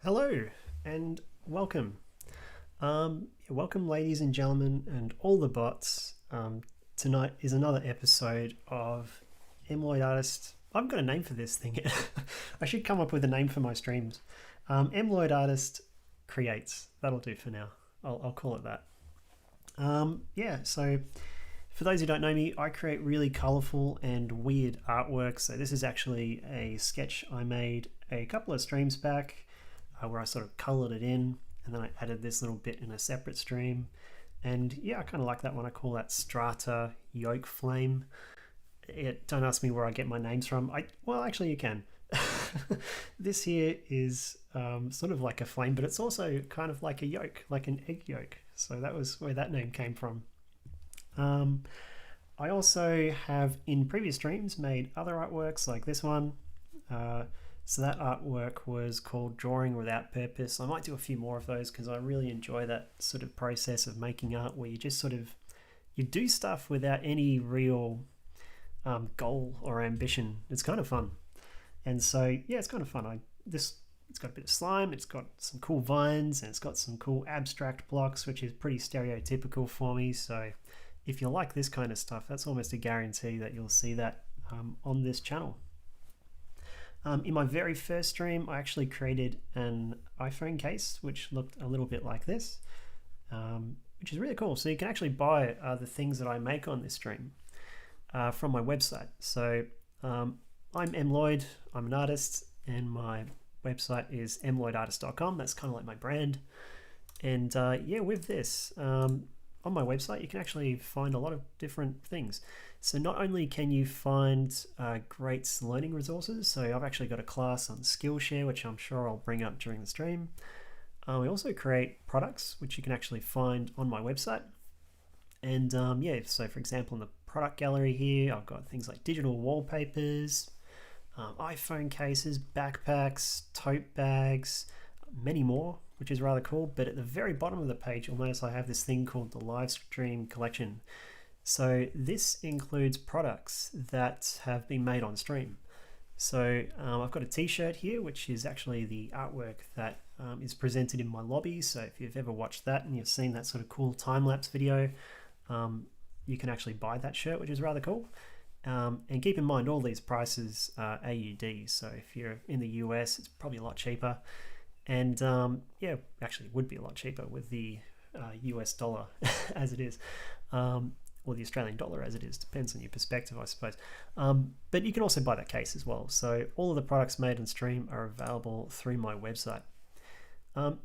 Hello and welcome. Welcome, ladies and gentlemen, and all the bots. Tonight is another episode of mlloyd Artist. I've got a name for this thing. I should come up with a name for my streams. mlloyd Artist Creates. That'll do for now. I'll call it that. So for those who don't know me, I create really colourful and weird artwork. So this is actually a sketch I made a couple of streams back. Where I sort of coloured it in, and then I added this little bit in a separate stream. And yeah, I kind of like that one. I call that Strata Yolk Flame. Don't ask me where I get my names from. Well, actually you can. This here is sort of like a flame, but it's also kind of like a yolk, like an egg yolk. So that was where that name came from. I also have in previous streams made other artworks like this one. So that artwork was called Drawing Without Purpose. I might do a few more of those because I really enjoy that sort of process of making art where you just you do stuff without any real goal or ambition. It's kind of fun. And so, yeah, it's kind of fun. It's got a bit of slime, it's got some cool vines, and it's got some cool abstract blocks, which is pretty stereotypical for me. So if you like this kind of stuff, that's almost a guarantee that you'll see that on this channel. In my very first stream, I actually created an iPhone case, which looked a little bit like this, which is really cool. So you can actually buy the things that I make on this stream from my website. So I'm mlloyd, I'm an artist, and my website is mlloydartist.com. That's kind of like my brand. And yeah, with this, on my website, you can actually find a lot of different things. So not only can you find great learning resources, so I've actually got a class on Skillshare, which I'm sure I'll bring up during the stream. We also create products, which you can actually find on my website. And yeah, so for example, in the product gallery here, I've got things like digital wallpapers, iPhone cases, backpacks, tote bags, many more, which is rather cool. But at the very bottom of the page, you'll notice I have this thing called the live stream collection. So this includes products that have been made on stream. So I've got a t-shirt here, which is actually the artwork that is presented in my lobby. So if you've ever watched that and you've seen that sort of cool time-lapse video, you can actually buy that shirt, which is rather cool. And keep in mind, all these prices are AUD. So if you're in the US, it's probably a lot cheaper. And yeah, actually it would be a lot cheaper with the US dollar as it is. Or the Australian dollar as it is, depends on your perspective, I suppose. But you can also buy that case as well. So all of the products made on stream are available through my website.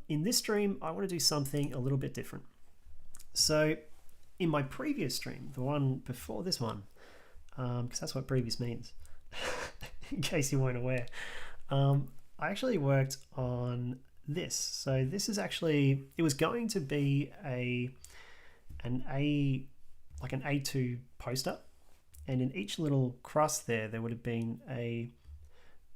In this stream, I want to do something a little bit different. So in my previous stream, the one before this one, because that's what previous means, in case you weren't aware, I actually worked on this. So this is actually, it was going to be an A2 poster, and in each little crust there would have been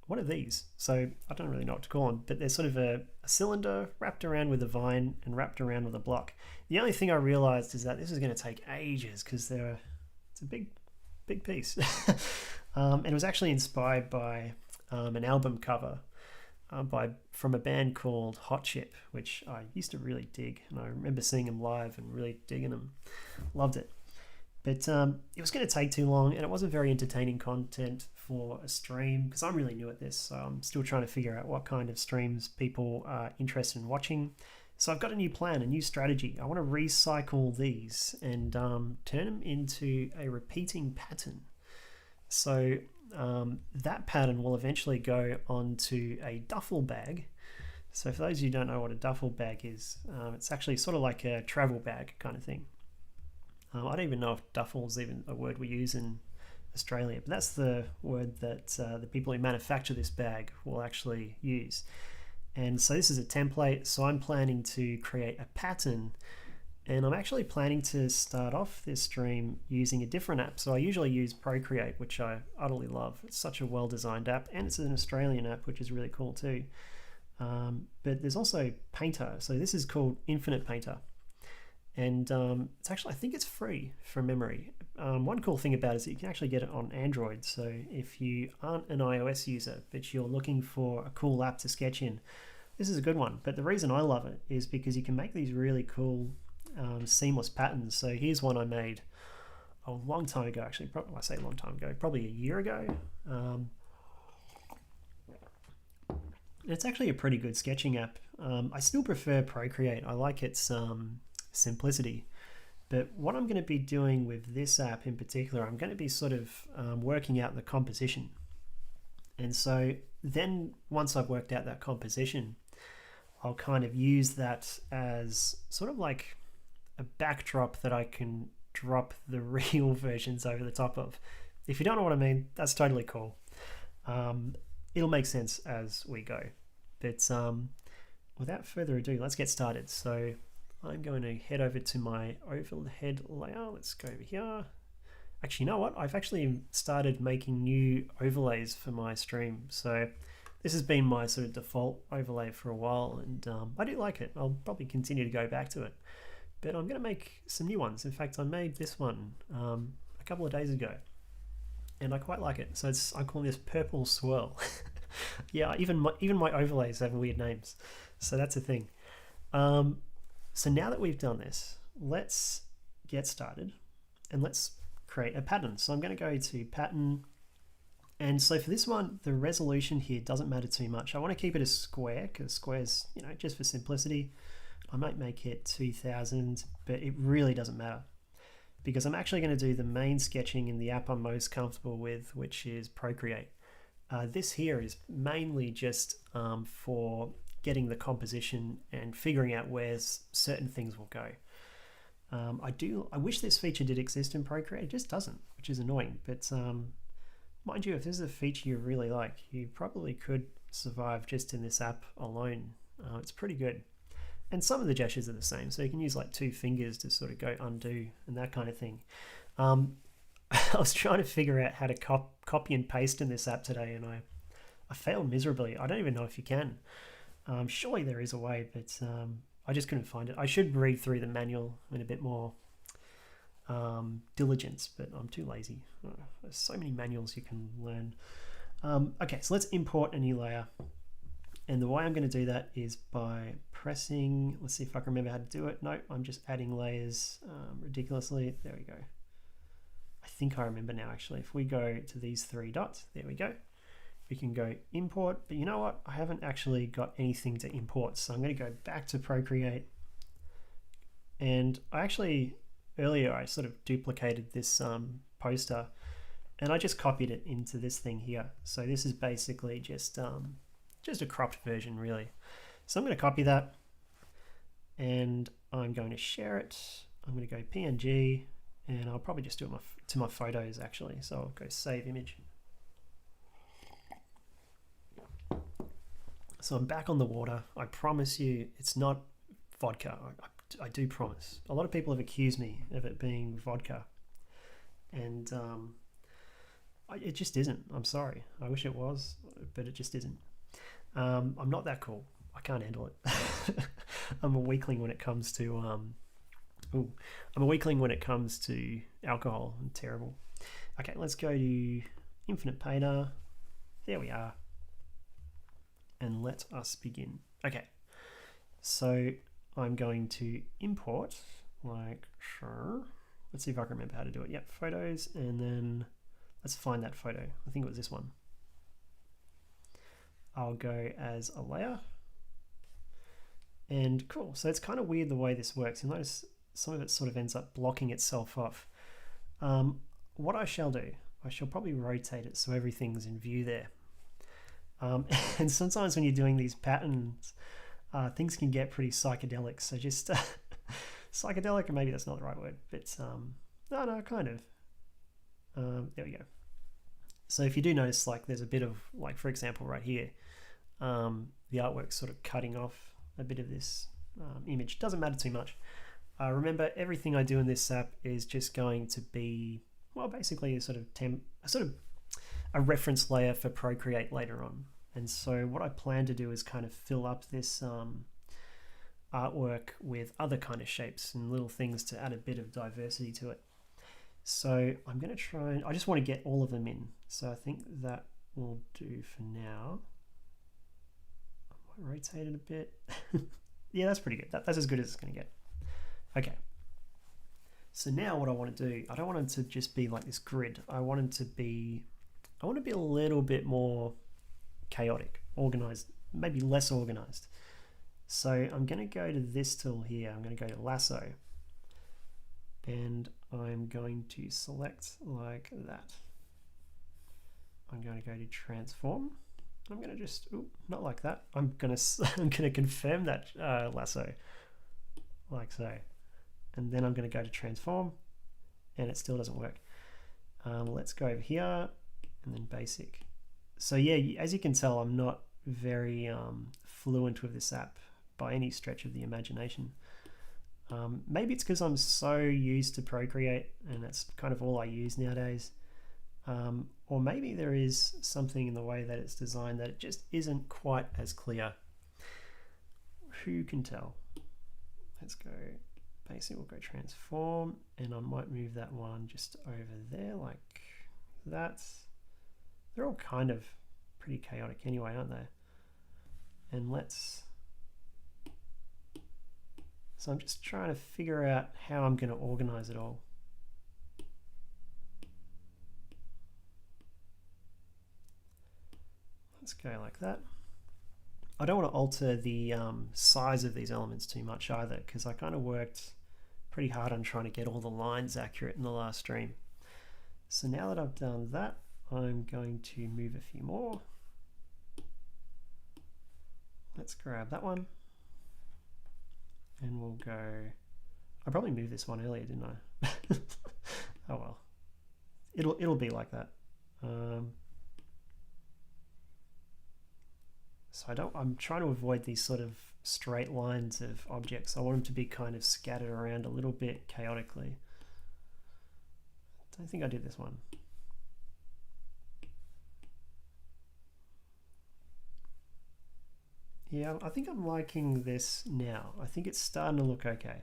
one of these. So I don't really know what to call them, but there's sort of a cylinder wrapped around with a vine and wrapped around with a block. The only thing I realized is that this is going to take ages because it's a big piece. And it was actually inspired by an album cover from a band called Hot Chip, which I used to really dig, and I remember seeing them live and really digging them. Loved it. But it was going to take too long, and it wasn't very entertaining content for a stream because I'm really new at this. So I'm still trying to figure out what kind of streams people are interested in watching. So I've got a new plan, a new strategy. I want to recycle these and turn them into a repeating pattern. So that pattern will eventually go onto a duffel bag. So for those of you who don't know what a duffel bag is, it's actually sort of like a travel bag kind of thing. I don't even know if duffel is even a word we use in Australia, but that's the word that the people who manufacture this bag will actually use. And so this is a template, so I'm planning to create a pattern, and I'm actually planning to start off this stream using a different app. So I usually use Procreate, which I utterly love. It's such a well-designed app, and it's an Australian app, which is really cool too. But there's also Painter, so this is called Infinite Painter. And it's actually, I think it's free from memory. One cool thing about it is that you can actually get it on Android. So if you aren't an iOS user, but you're looking for a cool app to sketch in, this is a good one, but the reason I love it is because you can make these really cool seamless patterns. So here's one I made a long time ago, actually. I say a long time ago, probably a year ago. It's actually a pretty good sketching app. I still prefer Procreate. I like its simplicity. But what I'm going to be doing with this app in particular, I'm going to be sort of working out the composition. And so then once I've worked out that composition, I'll kind of use that as sort of like a backdrop that I can drop the real versions over the top of. If you don't know what I mean, that's totally cool. It'll make sense as we go. But without further ado, let's get started. So I'm going to head over to my overhead layer. Let's go over here. Actually, you know what? I've actually started making new overlays for my stream. So this has been my sort of default overlay for a while, and I do like it. I'll probably continue to go back to it. But I'm going to make some new ones. In fact, I made this one a couple of days ago, and I quite like it. So I'm calling this Purple Swirl. Yeah, even my overlays have weird names. So that's a thing. So now that we've done this, let's get started and let's create a pattern. So I'm going to go to pattern. And so for this one, the resolution here doesn't matter too much. I want to keep it a square because squares, just for simplicity. I might make it 2000, but it really doesn't matter because I'm actually going to do the main sketching in the app I'm most comfortable with, which is Procreate. This here is mainly just for getting the composition and figuring out where certain things will go. I wish this feature did exist in Procreate. It just doesn't, which is annoying. But mind you, if this is a feature you really like, you probably could survive just in this app alone. It's pretty good. And some of the gestures are the same. So you can use like 2 fingers to sort of go undo and that kind of thing. I was trying to figure out how to copy and paste in this app today, and I failed miserably. I don't even know if you can. Surely there is a way, but I just couldn't find it. I should read through the manual in a bit more diligence, but I'm too lazy. There's so many manuals you can learn. Okay, so let's import a new layer. And the way I'm going to do that is by pressing, let's see if I can remember how to do it. No, I'm just adding layers ridiculously. There we go. I think I remember now actually. If we go to these 3 dots, there we go. We can go import, but you know what? I haven't actually got anything to import. So I'm going to go back to Procreate. And earlier I sort of duplicated this poster and I just copied it into this thing here. So this is basically just a cropped version really. So I'm going to copy that and I'm going to share it. I'm going to go PNG and I'll probably just do it to my photos actually. So I'll go save image. So I'm back on the water. I promise you it's not vodka. I do promise. A lot of people have accused me of it being vodka. And it just isn't. I'm sorry. I wish it was, but it just isn't. I'm not that cool. I can't handle it. I'm a weakling when it comes to alcohol. I'm terrible. Okay, let's go to Infinite Painter. There we are. And let us begin. Okay, so I'm going to import like sure. Let's see if I can remember how to do it. Yep, photos, and then let's find that photo. I think it was this one. I'll go as a layer. And cool, so it's kind of weird the way this works. You'll notice some of it sort of ends up blocking itself off. What I shall do, I shall probably rotate it so everything's in view there. And sometimes when you're doing these patterns, things can get pretty psychedelic. So just psychedelic, or maybe that's not the right word, but no, kind of. There we go. So if you do notice, like there's a bit of, like for example, right here, the artwork's sort of cutting off a bit of this image. Doesn't matter too much. Remember, everything I do in this app is just going to be, well, basically a reference layer for Procreate later on. And so what I plan to do is kind of fill up this artwork with other kind of shapes and little things to add a bit of diversity to it. So I'm going to try and I just want to get all of them in. So I think that will do for now. I'm rotate it a bit. Yeah, that's pretty good. That's as good as it's going to get. Okay. So now what I want to do, I don't want it to just be like this grid. I want it to be, I want to be a little bit more chaotic, organized, maybe less organized. So I'm going to go to this tool here. I'm going to go to lasso, and I'm going to select like that. I'm going to go to transform. I'm going to just, not like that. I'm going to confirm that lasso like so. And then I'm going to go to transform, and it still doesn't work. Let's go over here and then basic. So yeah, as you can tell, I'm not very fluent with this app by any stretch of the imagination. Maybe it's because I'm so used to Procreate and that's kind of all I use nowadays. Or maybe there is something in the way that it's designed that it just isn't quite as clear. Who can tell? Let's go basic, we'll go transform, and I might move that one just over there like that. They're all kind of pretty chaotic anyway, aren't they? And so I'm just trying to figure out how I'm going to organize it all. Let's go like that. I don't want to alter the size of these elements too much either, because I kind of worked pretty hard on trying to get all the lines accurate in the last stream. So now that I've done that, I'm going to move a few more. Let's grab that one, and we'll go, I probably moved this one earlier, didn't I? Oh well, it'll be like that. So I'm trying to avoid these sort of straight lines of objects. I want them to be kind of scattered around a little bit chaotically. I don't think I did this one. Yeah, I think I'm liking this now. I think it's starting to look okay.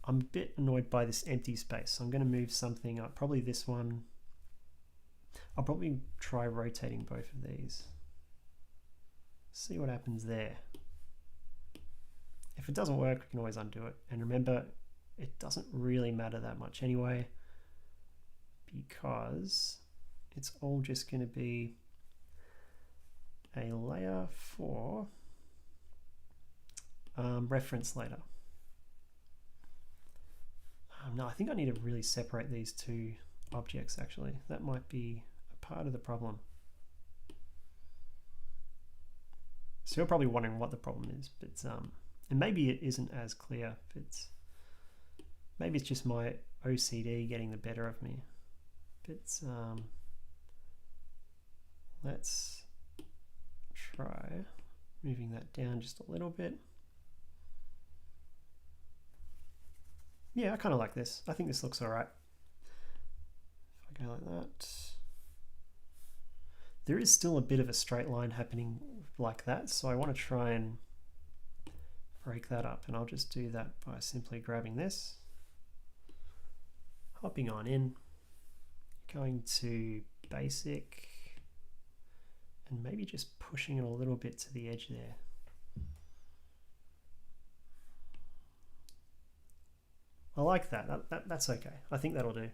I'm a bit annoyed by this empty space, so I'm going to move something up. Probably this one. I'll probably try rotating both of these. See what happens there. If it doesn't work, we can always undo it. And remember, it doesn't really matter that much anyway, because it's all just going to be a layer for reference later. No, I think I need to really separate these two objects actually. That might be a part of the problem. So you're probably wondering what the problem is, but and maybe it isn't as clear. Maybe it's just my OCD getting the better of me. But let's try moving that down just a little bit. Yeah, I kind of like this. I think this looks all right. If I go like that. There is still a bit of a straight line happening like that, so I want to try and break that up, and I'll just do that by simply grabbing this, hopping on in, going to basic, and maybe just pushing it a little bit to the edge there. I like that. That's okay. I think that'll do.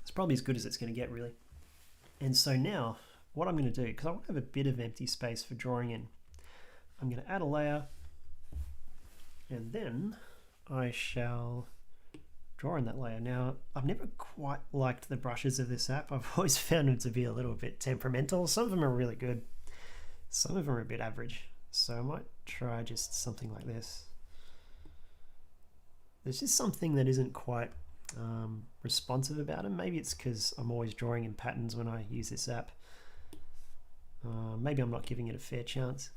It's probably as good as it's going to get, really. And so now what I'm going to do, because I want to have a bit of empty space for drawing in, I'm going to add a layer, and then I shall draw in that layer. Now, I've never quite liked the brushes of this app. I've always found them to be a little bit temperamental. Some of them are really good. Some of them are a bit average. So I might try just something like this. There's just something that isn't quite responsive about them. Maybe it's because I'm always drawing in patterns when I use this app. Maybe I'm not giving it a fair chance.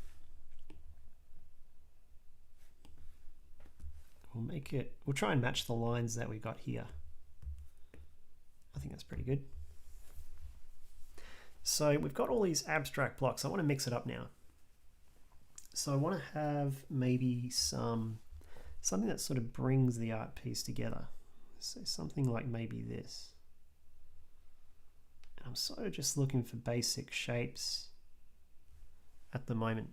We'll try and match the lines that we got here. I think that's pretty good. So we've got all these abstract blocks. I want to mix it up now. So I want to have maybe something that sort of brings the art piece together. So something like maybe this. I'm sort of just looking for basic shapes at the moment.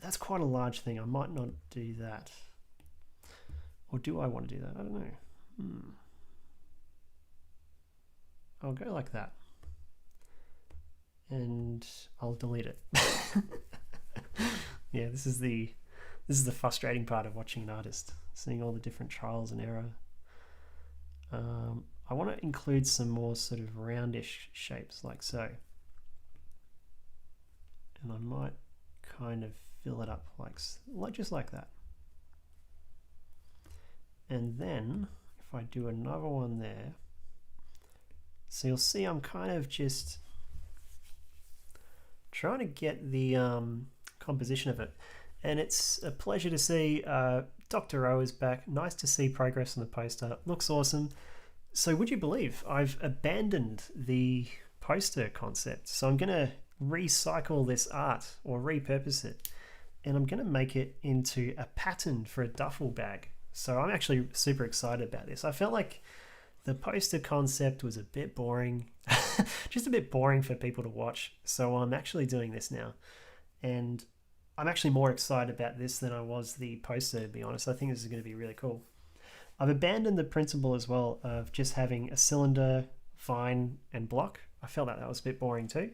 That's quite a large thing. I might not do that. Or do I want to do that? I don't know. I'll go like that. And I'll delete it. Yeah, this is the frustrating part of watching an artist, seeing all the different trials and error. I want to include some more sort of roundish shapes like so. And I might kind of fill it up like just like that. And then if I do another one there, so you'll see I'm kind of just trying to get the composition of it. And it's a pleasure to see Dr. O is back. Nice to see progress on the poster. Looks awesome. So would you believe I've abandoned the poster concept? So I'm going to recycle this art or repurpose it. And I'm going to make it into a pattern for a duffel bag. So I'm actually super excited about this. I felt like the poster concept was a bit boring. Just a bit boring for people to watch. So I'm actually doing this now. And I'm actually more excited about this than I was the poster, to be honest. I think this is going to be really cool. I've abandoned the principle as well of just having a cylinder, vine, and block. I felt that was a bit boring too.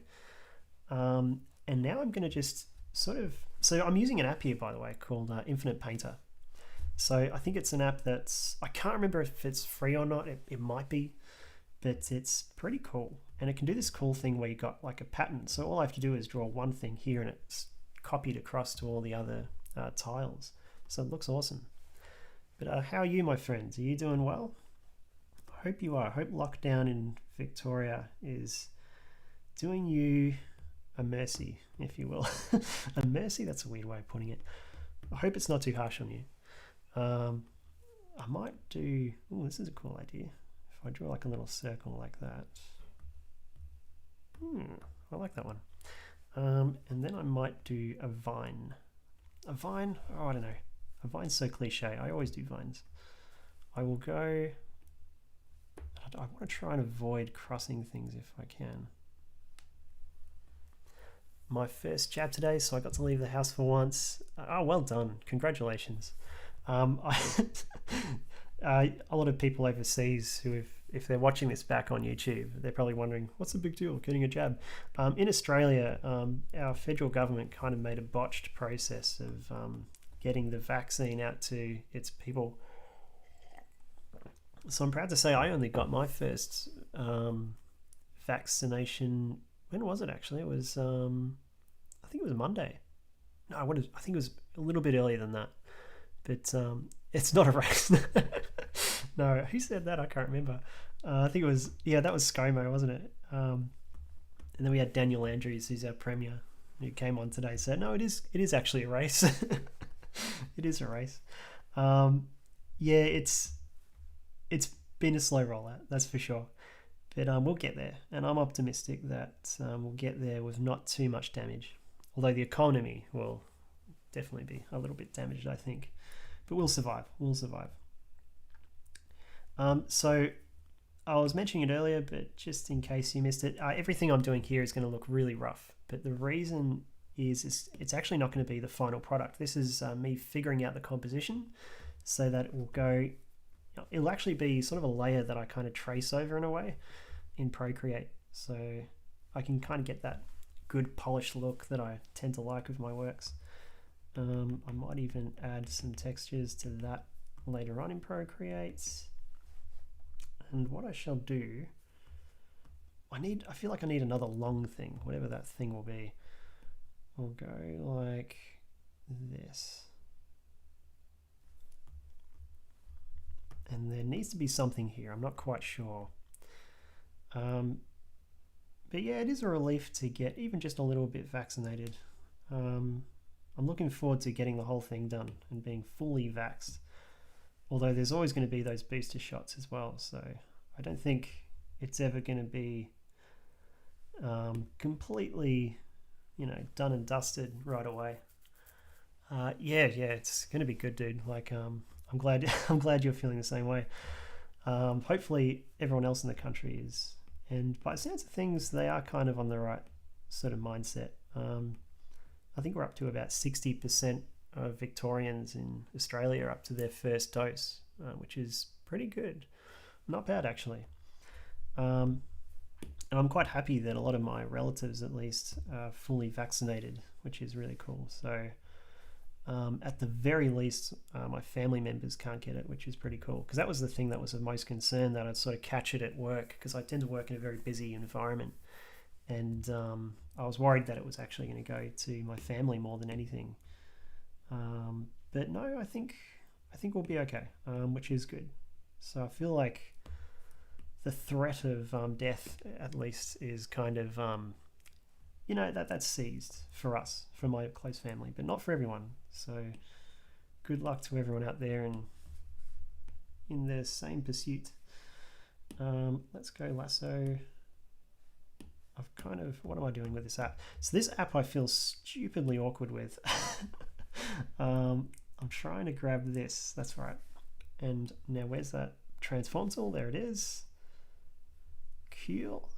And now I'm going to just sort of... So I'm using an app here, by the way, called Infinite Painter. So I think it's an app that's... I can't remember if it's free or not. It might be. But it's pretty cool. And it can do this cool thing where you got like a pattern. So all I have to do is draw one thing here and it's copied across to all the other tiles. So it looks awesome. But how are you, my friends? Are you doing well? I hope you are. I hope lockdown in Victoria is doing you a mercy, if you will. A mercy? That's a weird way of putting it. I hope it's not too harsh on you. I might do... Oh, this is a cool idea. If I draw like a little circle like that. I like that one. And then I might do a vine. A vine? Oh, I don't know. A vine's so cliche. I always do vines. I will go... I want to try and avoid crossing things if I can. My first jab today, so I got to leave the house for once. Oh, well done. Congratulations. A lot of people overseas who, if they're watching this back on YouTube, they're probably wondering, what's the big deal getting a jab? In Australia, our federal government kind of made a botched process of getting the vaccine out to its people. So I'm proud to say I only got my first vaccination. When was it actually? It was, I think it was Monday. No, I think it was a little bit earlier than that. But it's not a race. No, who said that? I can't remember. I think it was, that was ScoMo, wasn't it? And then we had Daniel Andrews, who's our premier, who came on today. So no, it is actually a race. It is a race. It's been a slow rollout, that's for sure. But we'll get there, and I'm optimistic that we'll get there with not too much damage. Although the economy will definitely be a little bit damaged, I think. But we'll survive. So I was mentioning it earlier, but just in case you missed it, everything I'm doing here is going to look really rough. But the reason is it's actually not going to be the final product. This is me figuring out the composition so that it will go... It'll actually be sort of a layer that I kind of trace over in a way in Procreate. So I can kind of get that good polished look that I tend to like with my works. I might even add some textures to that later on in Procreate. And what I shall do, I feel like I need another long thing, whatever that thing will be. We'll go like this. And there needs to be something here. I'm not quite sure. But yeah, it is a relief to get even just a little bit vaccinated. I'm looking forward to getting the whole thing done and being fully vaxxed. Although there's always going to be those booster shots as well. So I don't think it's ever going to be completely, done and dusted right away. It's going to be good, dude. Like, I'm glad you're feeling the same way. Hopefully everyone else in the country is. And by the sense of things, they are kind of on the right sort of mindset. I think we're up to about 60% of Victorians in Australia are up to their first dose, which is pretty good. Not bad, actually. And I'm quite happy that a lot of my relatives, at least, are fully vaccinated, which is really cool. So at the very least, my family members can't get it, which is pretty cool. Because that was the thing that was of most concern, that I'd sort of catch it at work, because I tend to work in a very busy environment. And I was worried that it was actually going to go to my family more than anything. But no, I think we'll be okay, which is good. So I feel like the threat of death, at least, is kind of that's seized for us, for my close family, but not for everyone. So good luck to everyone out there and in their same pursuit. Let's go lasso. What am I doing with this app? So this app I feel stupidly awkward with. I'm trying to grab this, that's right. And now where's that transform tool? There it is. Cool.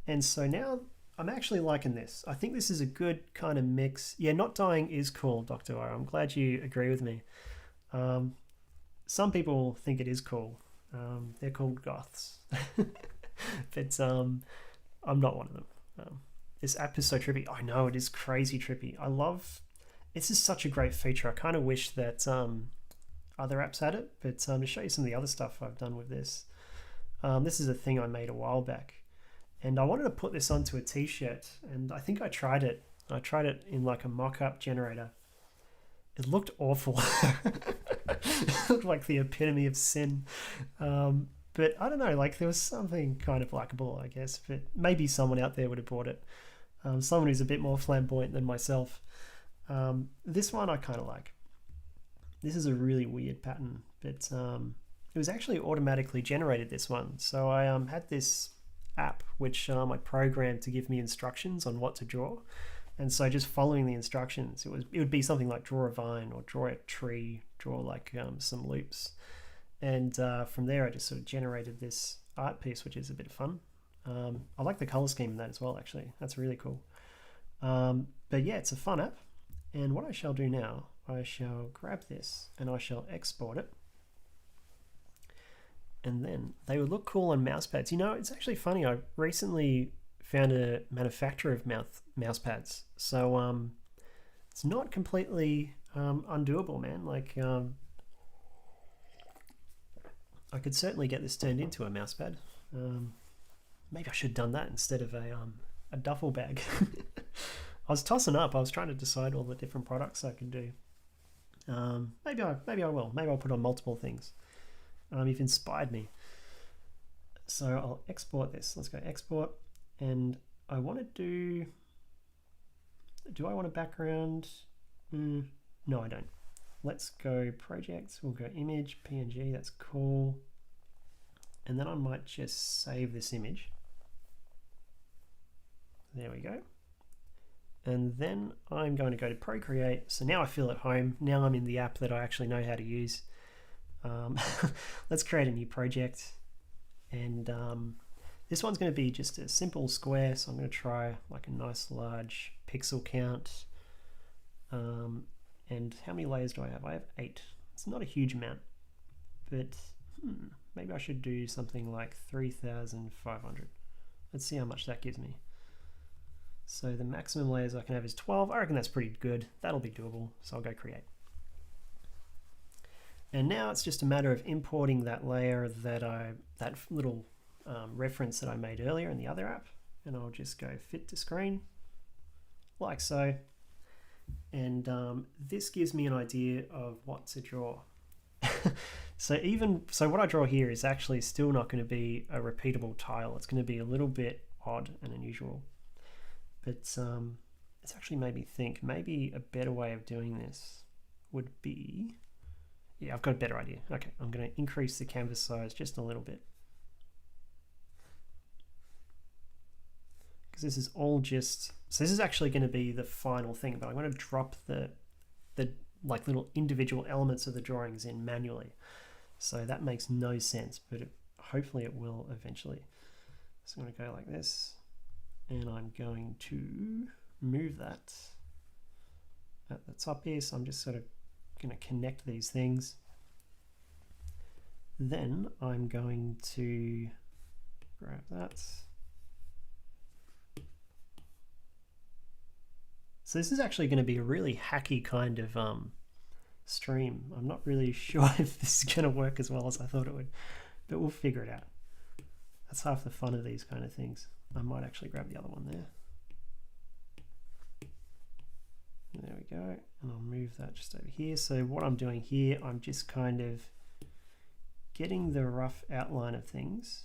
And so now I'm actually liking this. I think this is a good kind of mix. Yeah, not dying is cool, Dr. O. I'm glad you agree with me. Some people think it is cool. They're called goths. But I'm not one of them. This app is so trippy. I know, it is crazy trippy. This is such a great feature. I kind of wish that other apps had it, but to show you some of the other stuff I've done with this. This is a thing I made a while back, and I wanted to put this onto a t-shirt, and I think I tried it. I tried it in like a mock-up generator. It looked awful. It looked like the epitome of sin. But I don't know, like there was something kind of likable, I guess, but maybe someone out there would have bought it. Someone who's a bit more flamboyant than myself. This one I kind of like. This is a really weird pattern, but it was actually automatically generated, this one. So I had this app which I programmed to give me instructions on what to draw. And so just following the instructions, it would be something like draw a vine or draw a tree, draw like some loops. And from there I just sort of generated this art piece, which is a bit of fun. I like the color scheme in that as well, actually. That's really cool. But yeah, it's a fun app. And what I shall do now, I shall grab this and I shall export it. And then they would look cool on mouse pads. You know, it's actually funny. I recently found a manufacturer of mouse pads. So it's not completely undoable, man. Like I could certainly get this turned into a mouse pad. Maybe I should have done that instead of a duffel bag. I was tossing up. I was trying to decide all the different products I can do. Maybe I will. Maybe I'll put on multiple things. You've inspired me. So I'll export this. Let's go export. And I want to do I want a background? No, I don't. Let's go project. We'll go image, PNG. That's cool. And then I might just save this image. There we go. And then I'm going to go to Procreate. So now I feel at home. Now I'm in the app that I actually know how to use. Let's create a new project. And this one's going to be just a simple square. So I'm going to try like a nice large pixel count. And how many layers do I have? I have 8. It's not a huge amount, but maybe I should do something like 3,500. Let's see how much that gives me. So the maximum layers I can have is 12. I reckon that's pretty good. That'll be doable. So I'll go create. And now it's just a matter of importing that layer that little reference that I made earlier in the other app. And I'll just go fit to screen, like so. And this gives me an idea of what to draw. So what I draw here is actually still not going to be a repeatable tile. It's going to be a little bit odd and unusual. But it's actually made me think maybe a better way of doing this would be... Yeah, I've got a better idea. Okay, I'm going to increase the canvas size just a little bit. Because this is all just... So this is actually going to be the final thing, but I'm going to drop the like little individual elements of the drawings in manually. So that makes no sense, but hopefully it will eventually. So I'm going to go like this, and I'm going to move that at the top here. So I'm just sort of going to connect these things. Then I'm going to grab that. So this is actually going to be a really hacky kind of stream. I'm not really sure if this is going to work as well as I thought it would, but we'll figure it out. That's half the fun of these kind of things. I might actually grab the other one there. There we go. And I'll move that just over here. So what I'm doing here, I'm just kind of getting the rough outline of things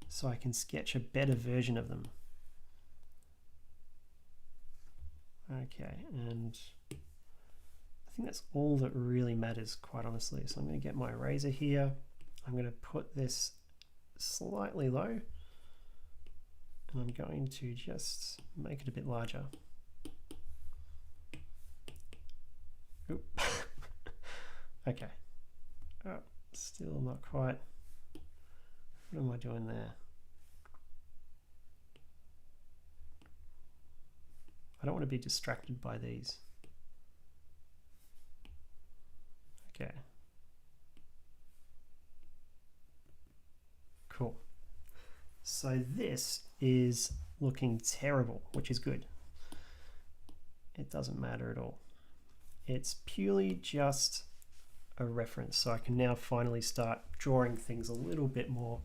so I can sketch a better version of them. Okay, and I think that's all that really matters, quite honestly. So I'm going to get my eraser here. I'm going to put this slightly low, and I'm going to just make it a bit larger. Oop. Okay. Oh, still not quite. What am I doing there? I don't want to be distracted by these. Okay. Cool. So this is looking terrible, which is good. It doesn't matter at all. It's purely just a reference. So I can now finally start drawing things a little bit more.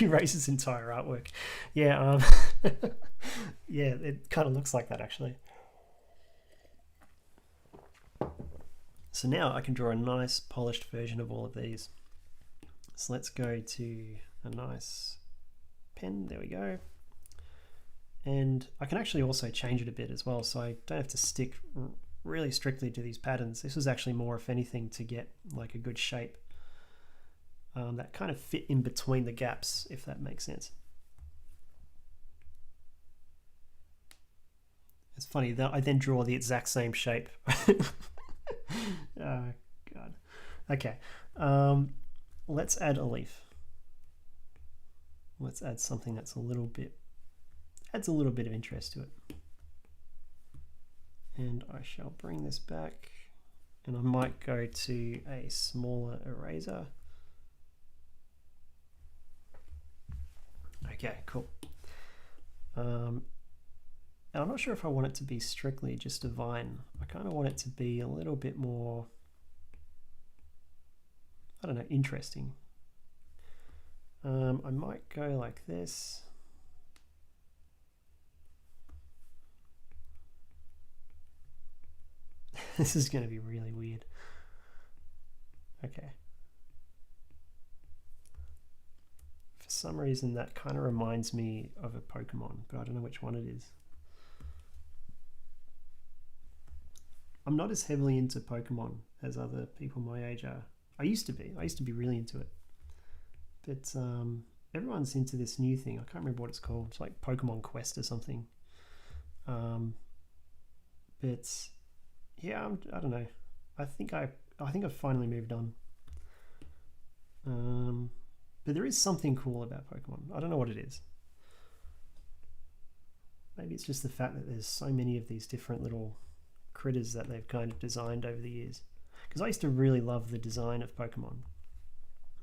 Erase his entire artwork. Yeah, yeah, it kind of looks like that actually. So now I can draw a nice polished version of all of these. So let's go to a nice pen. There we go. And I can actually also change it a bit as well, so I don't have to stick really strictly to these patterns. This was actually more, if anything, to get like a good shape that kind of fit in between the gaps, if that makes sense. It's funny that I then draw the exact same shape. Oh god. Okay, let's add a leaf. Let's add something that's adds a little bit of interest to it. And I shall bring this back, and I might go to a smaller eraser. Okay, cool. And I'm not sure if I want it to be strictly just a vine. I kind of want it to be a little bit more, I don't know, interesting. I might go like this. This is going to be really weird. Okay. For some reason that kind of reminds me of a Pokemon, but I don't know which one it is. I'm not as heavily into Pokemon as other people my age are. I used to be really into it. But everyone's into this new thing. I can't remember what it's called. It's like Pokemon Quest or something. But yeah, I don't know. I think I've finally moved on. But there is something cool about Pokemon. I don't know what it is. Maybe it's just the fact that there's so many of these different little critters that they've kind of designed over the years. Because I used to really love the design of Pokemon.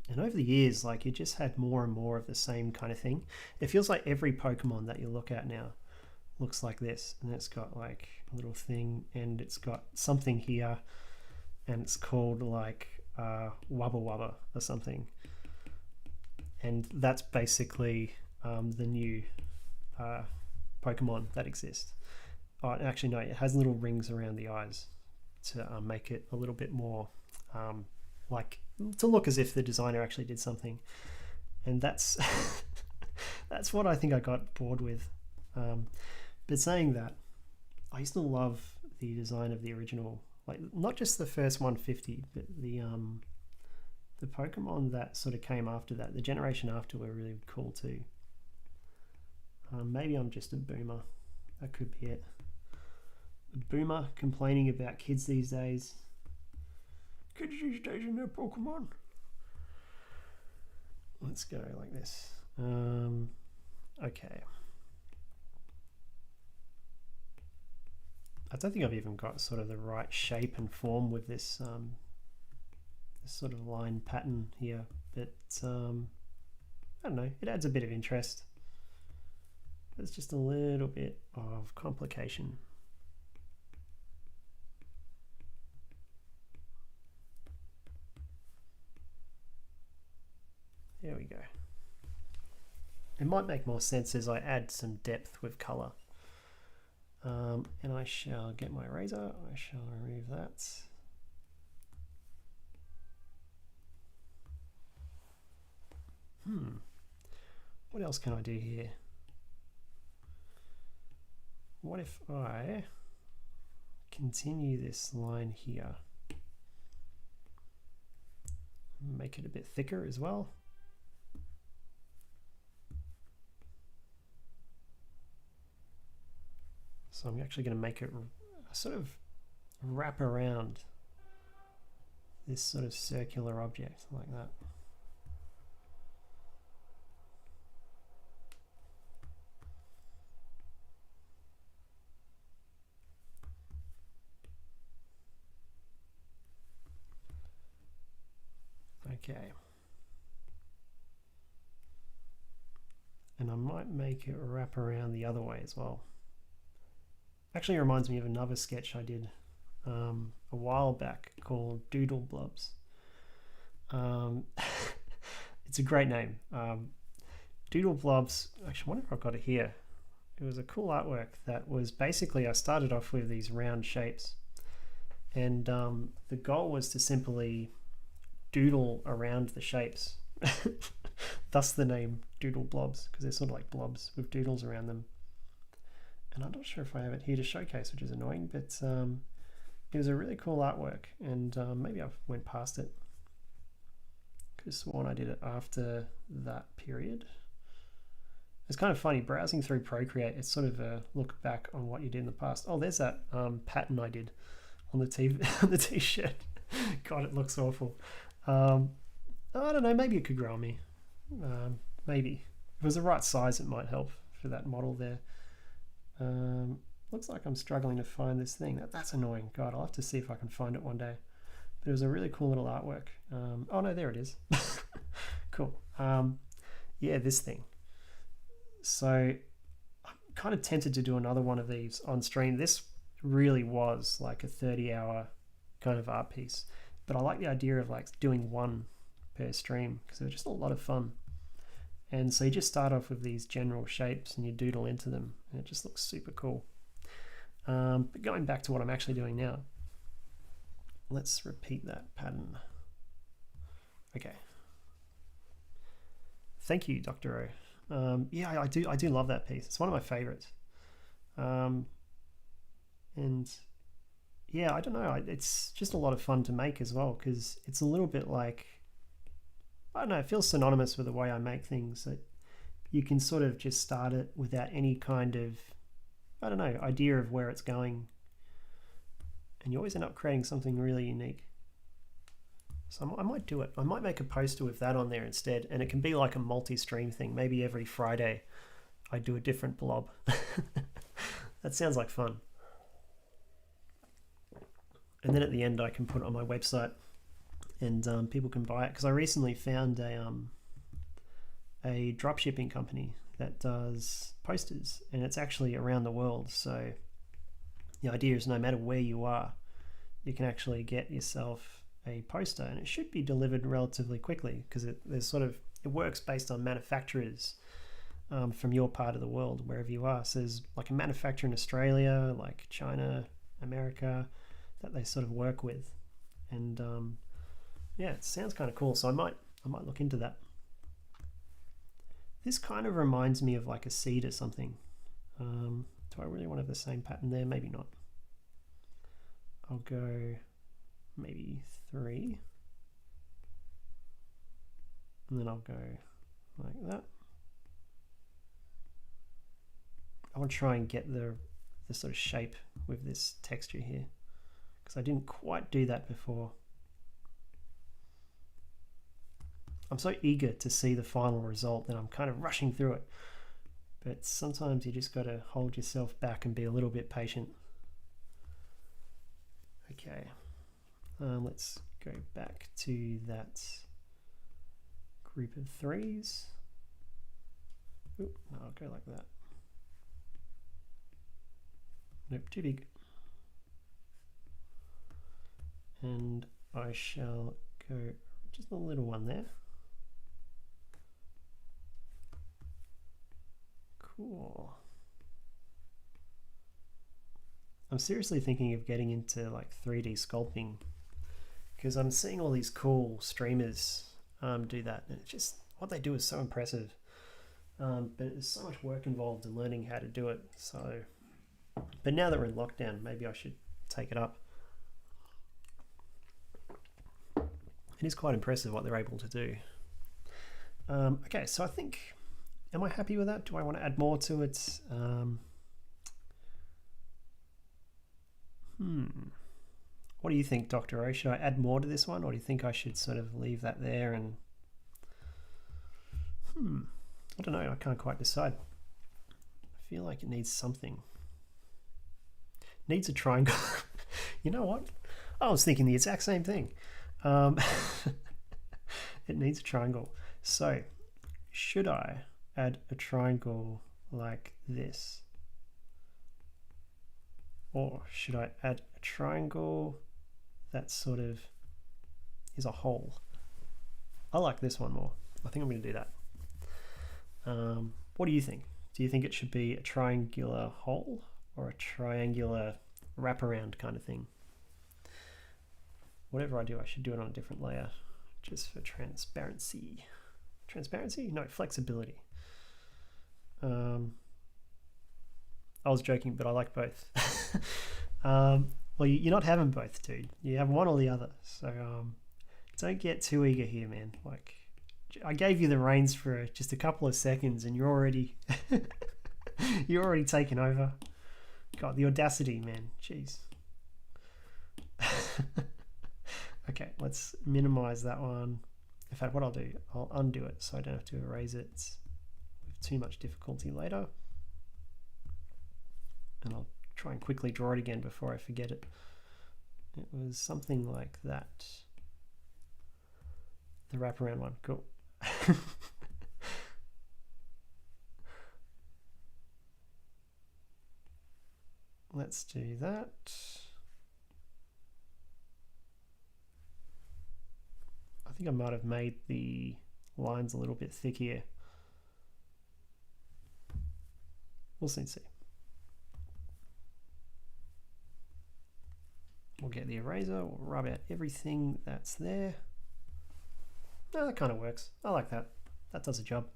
And over the years, like, you just had more and more of the same kind of thing. It feels like every Pokemon that you look at now looks like this, and it's got like a little thing, and it's got something here, and it's called like Wubba Wubba or something, and that's basically the new Pokemon that exist. Oh, actually no, it has little rings around the eyes to make it a little bit more like to look as if the designer actually did something, and that's that's what I think I got bored with. But saying that, I used to love the design of the original, like not just the first 150, but the Pokemon that sort of came after that, the generation after, were really cool too. Maybe I'm just a boomer. That could be it. A boomer complaining about kids these days. Kids these days and their Pokemon. Let's go like this. Okay. I don't think I've even got sort of the right shape and form with this, this sort of line pattern here, but I don't know, it adds a bit of interest. There's just a little bit of complication. There we go. It might make more sense as I add some depth with color. And I shall get my eraser, I shall remove that. What else can I do here? What if I continue this line here? Make it a bit thicker as well. So I'm actually going to make it sort of wrap around this sort of circular object like that. Okay. And I might make it wrap around the other way as well. Actually reminds me of another sketch I did a while back called Doodle Blobs. It's a great name. Doodle Blobs, actually I wonder if I've got it here. It was a cool artwork that was basically, I started off with these round shapes, and the goal was to simply doodle around the shapes. Thus the name Doodle Blobs, because they're sort of like blobs with doodles around them. And I'm not sure if I have it here to showcase, which is annoying, but it was a really cool artwork, and maybe I went past it. Could have sworn I did it after that period. It's kind of funny, browsing through Procreate, it's sort of a look back on what you did in the past. Oh, there's that pattern I did on the t-shirt. God, it looks awful. I don't know, maybe it could grow on me. Maybe. If it was the right size, it might help for that model there. Looks like I'm struggling to find this thing. That's annoying. God, I'll have to see if I can find it one day. But it was a really cool little artwork. Oh no, there it is. Cool. Yeah, this thing. So I'm kind of tempted to do another one of these on stream. This really was like a 30-hour kind of art piece. But I like the idea of like doing one per stream because they're just a lot of fun. And so you just start off with these general shapes and you doodle into them, and it just looks super cool. But going back to what I'm actually doing now, let's repeat that pattern. Okay. Thank you, Dr. O. Yeah, I do love that piece. It's one of my favorites. And yeah, I don't know, it's just a lot of fun to make as well, because it's a little bit like, I don't know, it feels synonymous with the way I make things, that you can sort of just start it without any kind of, I don't know, idea of where it's going, and you always end up creating something really unique. So I might do it. I might make a poster with that on there instead, and it can be like a multi-stream thing. Maybe every Friday I do a different blob. That sounds like fun. And then at the end I can put it on my website, and people can buy it, because I recently found a dropshipping company that does posters, and it's actually around the world. So the idea is no matter where you are, you can actually get yourself a poster, and it should be delivered relatively quickly, because it works based on manufacturers from your part of the world, wherever you are. So there's like a manufacturer in Australia, like China, America, that they sort of work with, and yeah, it sounds kind of cool. So I might look into that. This kind of reminds me of like a seed or something. Do I really want to have the same pattern there? Maybe not. I'll go maybe 3, and then I'll go like that. I want to try and get the sort of shape with this texture here, because I didn't quite do that before. I'm so eager to see the final result that I'm kind of rushing through it. But sometimes you just got to hold yourself back and be a little bit patient. Okay, let's go back to that group of threes. Ooh, no, I'll go like that. Nope, too big. And I shall go just a little one there. Cool. I'm seriously thinking of getting into like 3D sculpting because I'm seeing all these cool streamers do that, and it's just what they do is so impressive. But there's so much work involved in learning how to do it. So, but now that we're in lockdown, maybe I should take it up. It is quite impressive what they're able to do. Okay, so I think, am I happy with that? Do I want to add more to it? What do you think, Dr. O? Should I add more to this one, or do you think I should sort of leave that there and... I don't know, I can't quite decide. I feel like it needs something. It needs a triangle. You know what? I was thinking the exact same thing. It needs a triangle. So, should I add a triangle like this? Or should I add a triangle that sort of is a hole? I like this one more. I think I'm going to do that. What do you think? Do you think it should be a triangular hole or a triangular wraparound kind of thing? Whatever I do, I should do it on a different layer just for transparency. Transparency? No, flexibility. I was joking, but I like both. Well, you're not having both, dude. You have one or the other. So don't get too eager here, man. Like, I gave you the reins for just a couple of seconds, and you're already taken over. God, the audacity, man. Jeez. Okay, let's minimize that one. In fact, what I'll do, I'll undo it so I don't have to erase it with too much difficulty later. And I'll try and quickly draw it again before I forget it. It was something like that. The wraparound one, cool. Let's do that. I think I might have made the lines a little bit thick here. We'll soon see. We'll get the eraser, we'll rub out everything that's there. No, that kind of works. I like that. That does the job.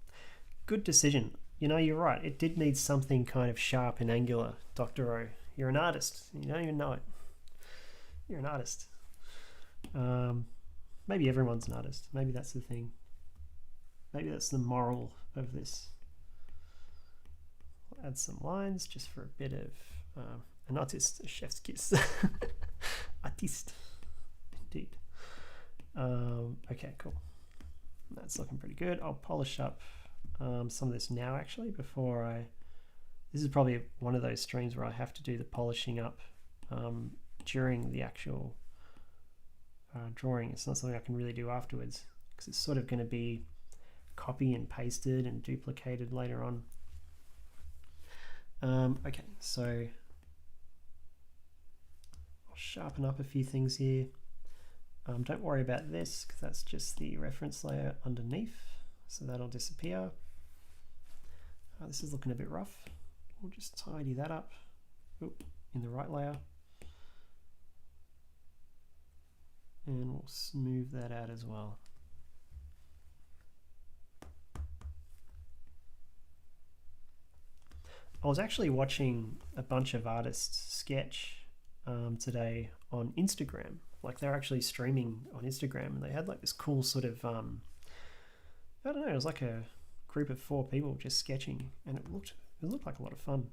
Good decision. You know, you're right. It did need something kind of sharp and angular, Dr. O. You're an artist. You don't even know it. You're an artist. Maybe everyone's an artist. Maybe that's the thing. Maybe that's the moral of this. I'll add some lines just for a bit of an artist, a chef's kiss. Artiste, indeed. Okay, cool. That's looking pretty good. I'll polish up some of this now, actually, before I... This is probably one of those streams where I have to do the polishing up during the actual drawing. It's not something I can really do afterwards because it's sort of going to be copy and pasted and duplicated later on. Okay, so I'll sharpen up a few things here. Don't worry about this because that's just the reference layer underneath, so that'll disappear. This is looking a bit rough. We'll just tidy that up. Oop, in the right layer. And we'll smooth that out as well. I was actually watching a bunch of artists sketch today on Instagram. Like, they're actually streaming on Instagram, and they had like this cool sort of, I don't know, it was like a group of 4 people just sketching, and it looked like a lot of fun.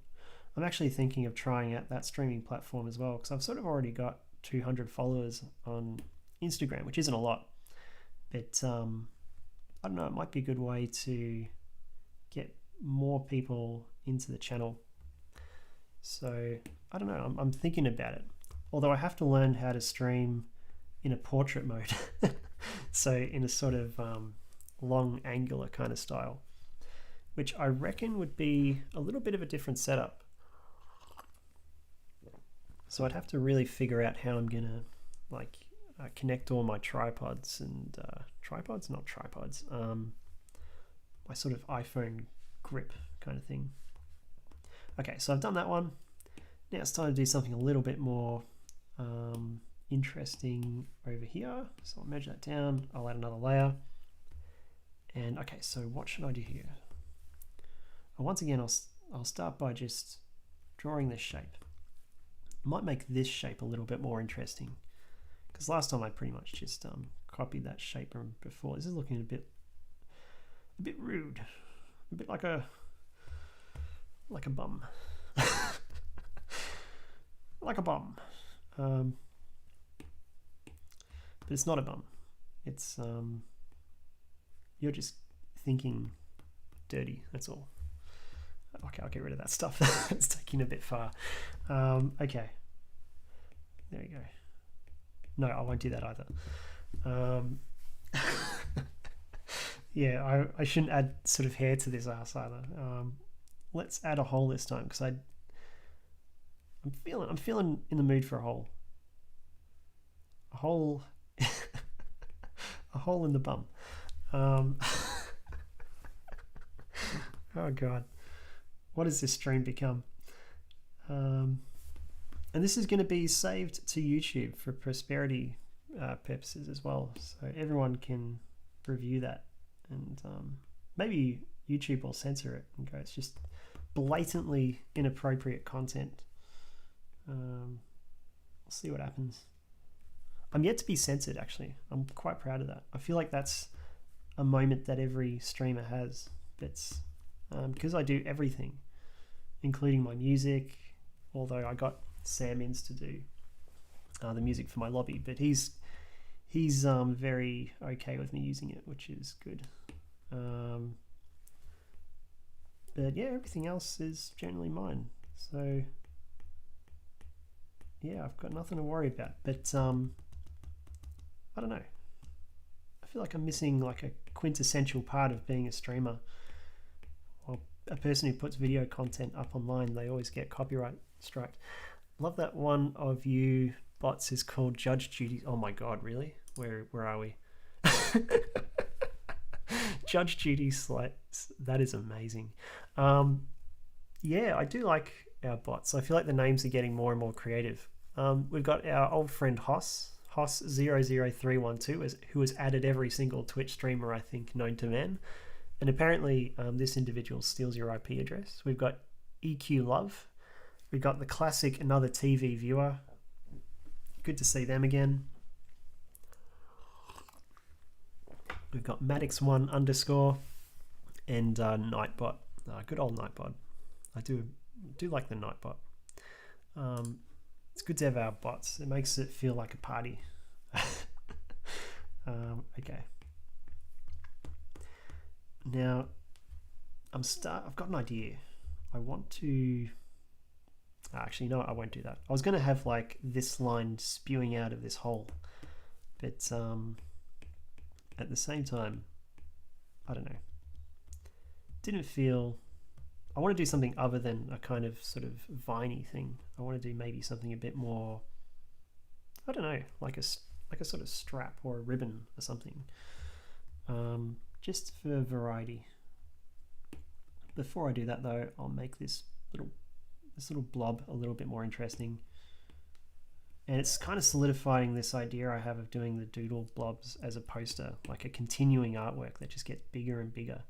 I'm actually thinking of trying out that streaming platform as well, because I've sort of already got 200 followers on Instagram, which isn't a lot, but I don't know, it might be a good way to get more people into the channel. So I don't know, I'm thinking about it. although I have to learn how to stream in a portrait mode. So in a sort of long angular kind of style, which I reckon would be a little bit of a different setup. So I'd have to really figure out how I'm gonna like connect all my tripods and my sort of iPhone grip kind of thing. Okay, so I've done that one. Now it's time to do something a little bit more interesting over here. So I'll measure that down. I'll add another layer. And okay, so what should I do here? Once again, I'll start by just drawing this shape. I might make this shape a little bit more interesting, because last time I pretty much just copied that shape from before. This is looking a bit rude, a bit like a bum, like a bum. But it's not a bum. It's you're just thinking dirty. That's all. Okay, I'll get rid of that stuff. It's taking a bit far. Okay, there you go. No, I won't do that either. Yeah, I shouldn't add sort of hair to this ass either. Let's add a hole this time, because I'm feeling in the mood for a hole. A hole, a hole in the bum. Oh god, what has this stream become? And this is going to be saved to YouTube for prosperity purposes as well, so everyone can review that, and maybe YouTube will censor it and go, it's just blatantly inappropriate content. We'll see what happens. I'm yet to be censored, actually. I'm quite proud of that. I feel like that's a moment that every streamer has. It's because I do everything, including my music, although I got Sam Inns to do the music for my lobby, but he's very okay with me using it, which is good. But yeah, everything else is generally mine. So yeah, I've got nothing to worry about. But I don't know. I feel like I'm missing like a quintessential part of being a streamer. Or a person who puts video content up online, they always get copyright striked. Love that one of you bots is called Judge Judy. Oh my god, really? Where are we? Judge Judy Slights. That is amazing. Yeah, I do like our bots. I feel like the names are getting more and more creative. We've got our old friend Hoss00312, who has added every single Twitch streamer, I think, known to man. And apparently this individual steals your IP address. We've got EQ Love. We've got the classic Another TV Viewer. Good to see them again. We've got Maddox1_ and Nightbot. Good old Nightbot. I do like the Nightbot. It's good to have our bots. It makes it feel like a party. Okay. Now, I've got an idea. I want to... Actually, no, I won't do that. I was going to have like this line spewing out of this hole, but at the same time, I don't know. Didn't feel... I want to do something other than a kind of sort of viney thing. I want to do maybe something a bit more, I don't know, like a sort of strap or a ribbon or something, just for variety. Before I do that though, I'll make this little blob a little bit more interesting. And it's kind of solidifying this idea I have of doing the doodle blobs as a poster, like a continuing artwork that just gets bigger and bigger.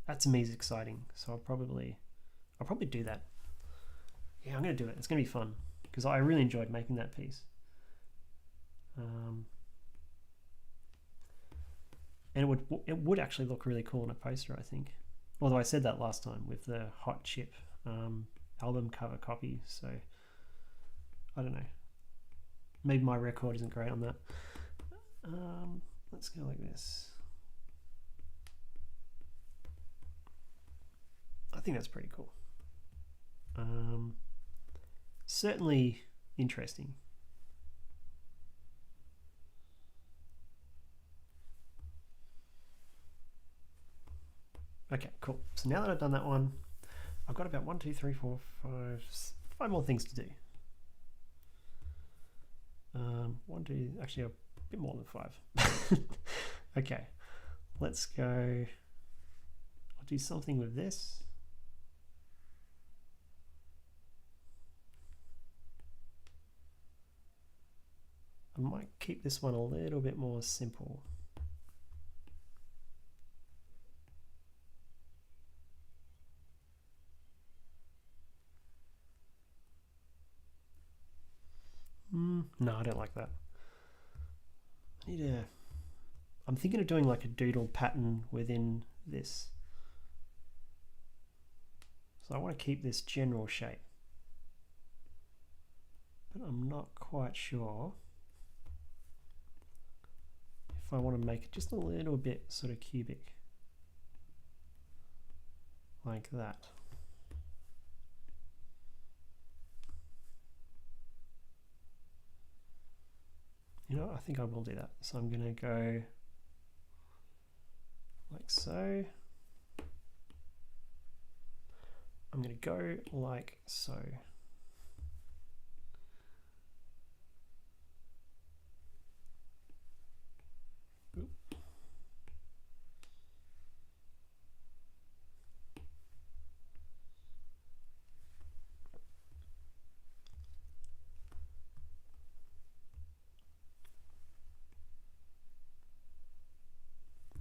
That to me is exciting, so I'll probably do that. Yeah, I'm going to do it. It's going to be fun, because I really enjoyed making that piece. And it would actually look really cool in a poster, I think. Although I said that last time with the Hot Chip album cover copy, so I don't know. Maybe my record isn't great on that. Let's go like this. I think that's pretty cool. Certainly interesting. Okay, cool. So now that I've done that one, I've got about 1, 2, 3, 4, 5 more things to do. 1, 2, actually a bit more than 5. Okay, let's go. I'll do something with this. I might keep this one a little bit more simple. No, I don't like that. I need a... I'm thinking of doing like a doodle pattern within this. So I want to keep this general shape. But I'm not quite sure if I want to make it just a little bit sort of cubic. Like that. You know, I think I will do that. So I'm going to go like so. I'm going to go like so. Oop.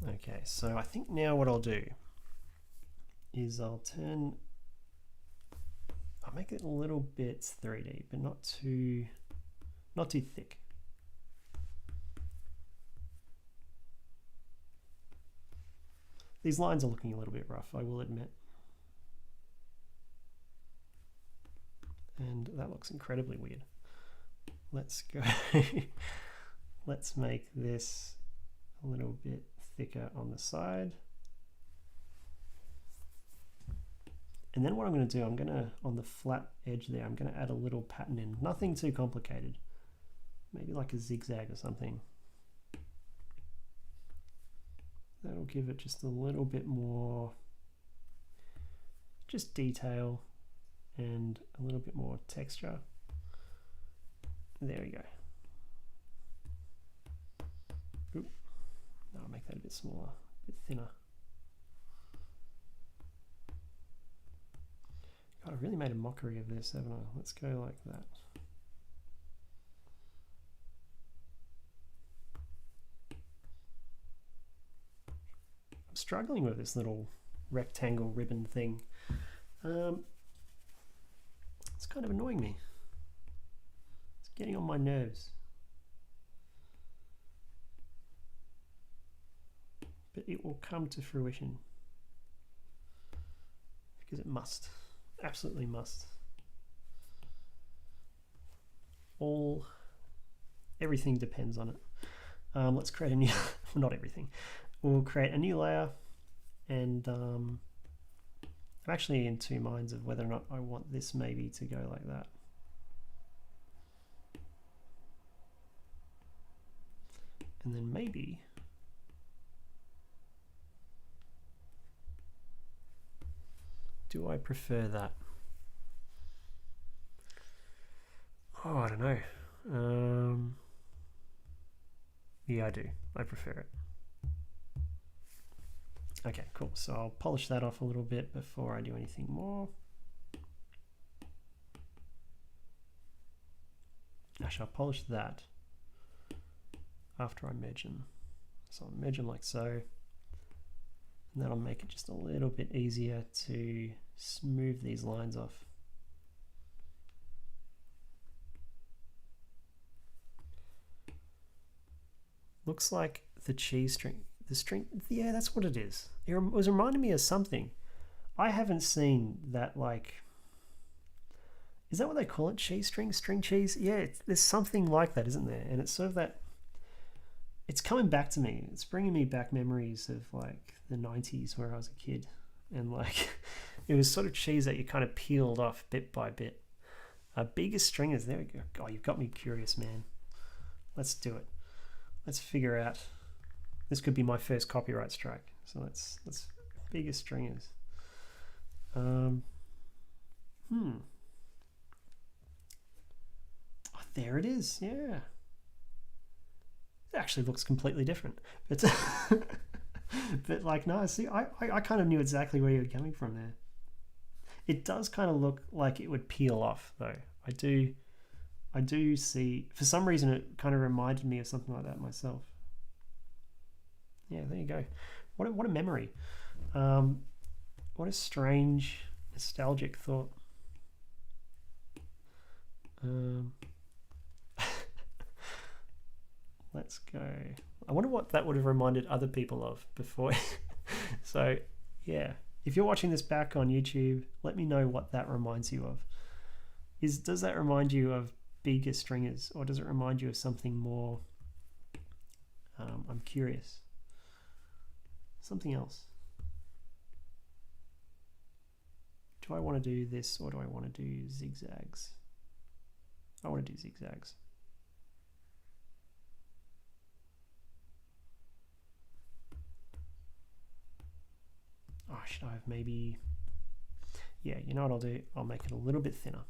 Okay, so I think now what I'll do is I'll make it a little bit 3D, but not too thick. These lines are looking a little bit rough, I will admit. And that looks incredibly weird. Let's go. Let's make this a little bit thicker on the side. And then what I'm going to do, I'm going to, on the flat edge there, I'm going to add a little pattern in. Nothing too complicated. Maybe like a zigzag or something. That'll give it just a little bit more, just detail and a little bit more texture. There we go. Oop. No, I'll make that a bit smaller, a bit thinner. God, I've really made a mockery of this, haven't I? Let's go like that. I'm struggling with this little rectangle ribbon thing. It's kind of annoying me. It's getting on my nerves. But it will come to fruition. Because it must. Absolutely must. Everything depends on it. Let's create a new, not everything. We'll create a new layer, and I'm actually in two minds of whether or not I want this maybe to go like that. And then maybe do I prefer that? Oh, I don't know. Yeah, I do. I prefer it. Okay, cool. So I'll polish that off a little bit before I do anything more. Actually, I'll polish that after I merge them. So I'll merge them like so. And that'll make it just a little bit easier to smooth these lines off. Looks like the cheese string. The string, yeah, that's what it is. It was reminding me of something. I haven't seen that, like, is that what they call it? Cheese string? String cheese? Yeah, there's something like that, isn't there? And it's sort of that, it's coming back to me. It's bringing me back memories of like the 90s where I was a kid. And like, it was sort of cheese that you kind of peeled off bit by bit. Biggest stringers, there we go. Oh, you've got me curious, man. Let's do it. Let's figure out. This could be my first copyright strike. So let's Biggest stringers. Oh, there it is. Yeah. It actually looks completely different. But, but like, no, see, I kind of knew exactly where you were coming from there. It does kind of look like it would peel off, though. I do see, for some reason, it kind of reminded me of something like that myself. Yeah, there you go. What a memory. What a strange, nostalgic thought. Let's go. I wonder what that would have reminded other people of before. So, yeah. If you're watching this back on YouTube, let me know what that reminds you of. Does that remind you of bigger stringers, or does it remind you of something more? I'm curious. Something else. Do I want to do this, or do I want to do zigzags? I want to do zigzags. Oh, should I have maybe... Yeah, you know what I'll do? I'll make it a little bit thinner.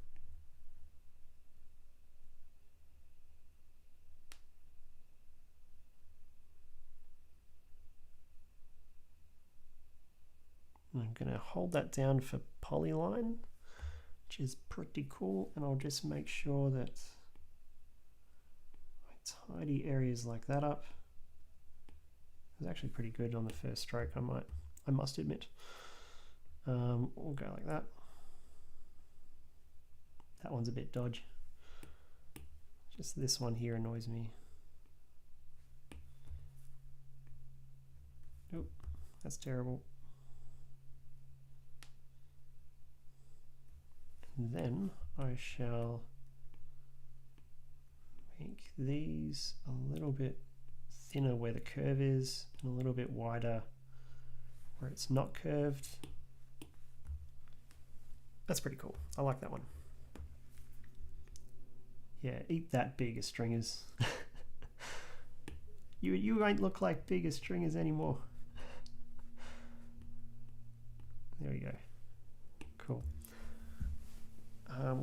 I'm going to hold that down for polyline, which is pretty cool, and I'll just make sure that I tidy areas like that up. It was actually pretty good on the first stroke, I must admit. We'll go like that. That one's a bit dodgy. Just this one here annoys me. Oop, that's terrible. And then I shall make these a little bit thinner where the curve is and a little bit wider where it's not curved. That's pretty cool. I like that one. Yeah, eat that, bigger stringers. You won't look like bigger stringers anymore. There we go. Cool.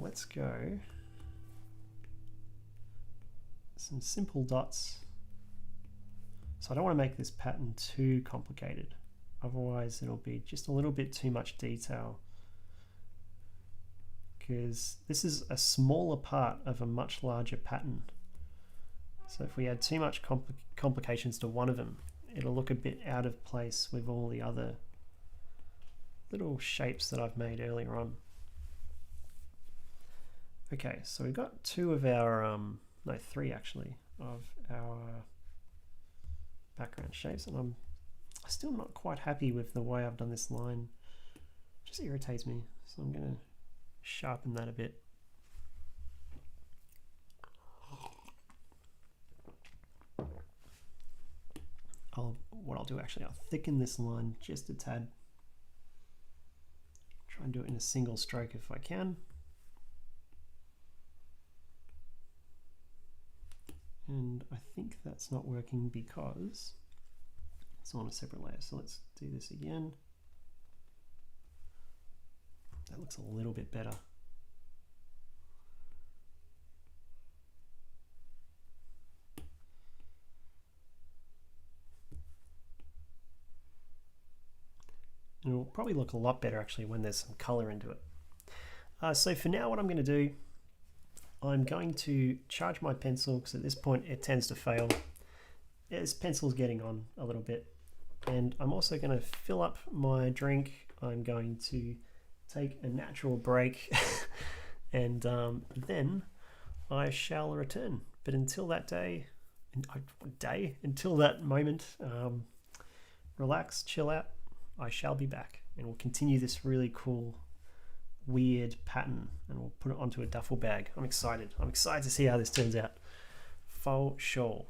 Let's go some simple dots. So I don't want to make this pattern too complicated, otherwise it'll be just a little bit too much detail, because this is a smaller part of a much larger pattern. So if we add too much complications to one of them, it'll look a bit out of place with all the other little shapes that I've made earlier on. Okay, so we've got two of our, no, three actually, of our background shapes, and I'm still not quite happy with the way I've done this line. It just irritates me, so I'm going to sharpen that a bit. What I'll do actually, I'll thicken this line just a tad. Try and do it in a single stroke if I can. And I think that's not working because it's on a separate layer. So let's do this again. That looks a little bit better. And it'll probably look a lot better actually when there's some color into it. So for now, what I'm going to do, I'm going to charge my pencil, because at this point it tends to fail. This pencil's getting on a little bit. And I'm also going to fill up my drink. I'm going to take a natural break and then I shall return. But until that until that moment, relax, chill out. I shall be back, and we'll continue this really cool, weird pattern, and we'll put it onto a duffel bag. I'm excited. I'm excited to see how this turns out. For sure.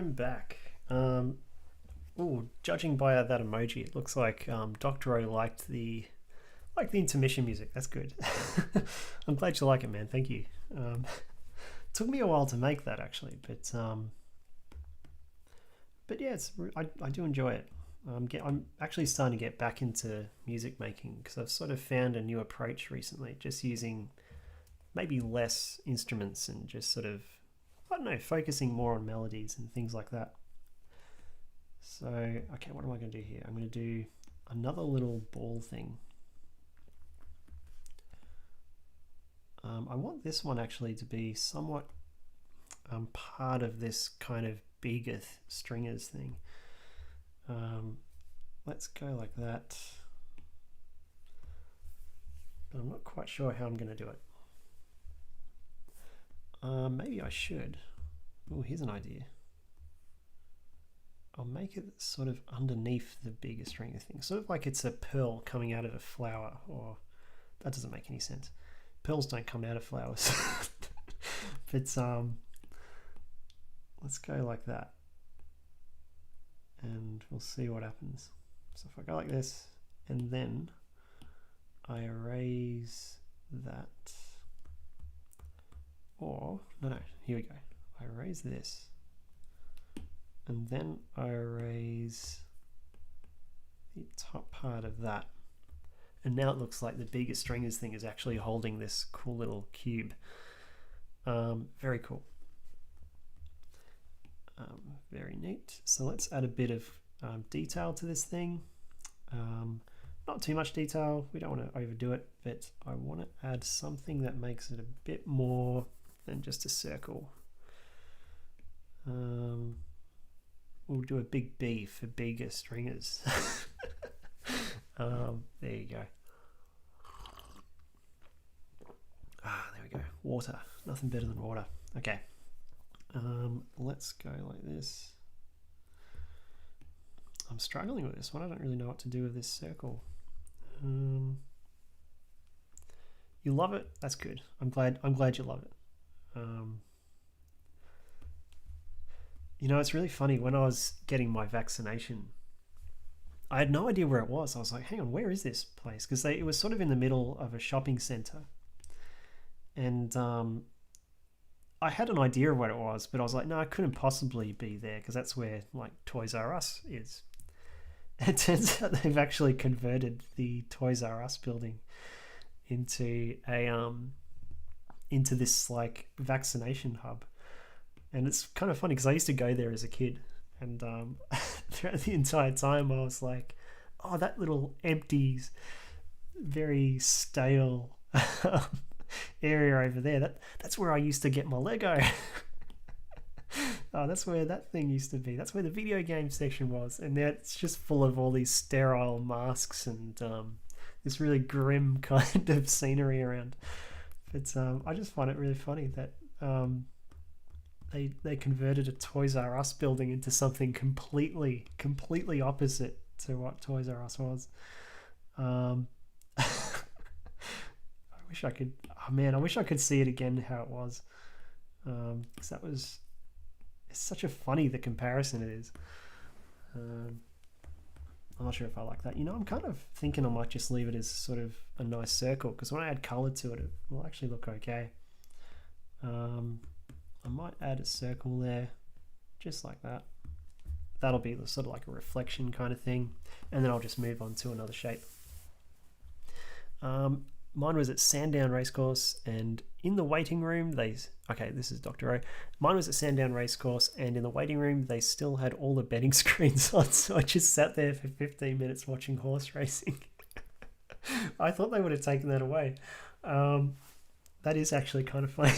I'm back. Judging by that emoji, it looks like Dr. O liked the intermission music. That's good. I'm glad you like it, man. Thank you. It took me a while to make that actually, but yeah, I do enjoy it. I'm actually starting to get back into music making because I've sort of found a new approach recently, just using maybe less instruments and just sort of, I don't know, focusing more on melodies and things like that. So, okay, what am I going to do here? I'm going to do another little ball thing. I want this one actually to be somewhat part of this kind of bigger stringers thing. Let's go like that. But I'm not quite sure how I'm going to do it. Maybe I should. Oh, here's an idea. I'll make it sort of underneath the bigger stringer thing, sort of like it's a pearl coming out of a flower, or that doesn't make any sense. Pearls don't come out of flowers. But let's go like that, and we'll see what happens. So if I go like this, and then I erase that, or no, here we go. I erase this, and then I erase the top part of that. And now it looks like the bigger stringers thing is actually holding this cool little cube. Very cool. Very neat. So let's add a bit of detail to this thing. Not too much detail. We don't want to overdo it, but I want to add something that makes it a bit more than just a circle. We'll do a big B for bigger stringers. There you go. There we go. Water. Nothing better than water. Okay. Let's go like this. I'm struggling with this one. I don't really know what to do with this circle. You love it? That's good. I'm glad you love it. You know, it's really funny. When I was getting my vaccination, I had no idea where it was. I was like, hang on, where is this place? Because it was sort of in the middle of a shopping center. And I had an idea of what it was, but I was like, no, it couldn't possibly be there because that's where like Toys R Us is. It turns out they've actually converted the Toys R Us building into into this like vaccination hub. And it's kind of funny because I used to go there as a kid, and throughout the entire time I was like, oh, that little empty, very stale area over there, that's where I used to get my Lego. Oh, that's where that thing used to be. That's where the video game section was. And now it's just full of all these sterile masks and this really grim kind of scenery around. But I just find it really funny that they converted a Toys R Us building into something completely opposite to what Toys R Us was. I wish I could. Oh man, I wish I could see it again how it was. Because that was. It's such a funny the comparison it is. I'm not sure if I like that. You know, I'm kind of thinking I might just leave it as sort of a nice circle because when I add color to it, it will actually look okay. I might add a circle there, just like that. That'll be sort of like a reflection kind of thing, and then I'll just move on to another shape. Mine was at Sandown Racecourse, and in the waiting room, this is Dr. O. Mine was at Sandown Racecourse, and in the waiting room, they still had all the betting screens on, so I just sat there for 15 minutes watching horse racing. I thought they would have taken that away. That is actually kind of funny.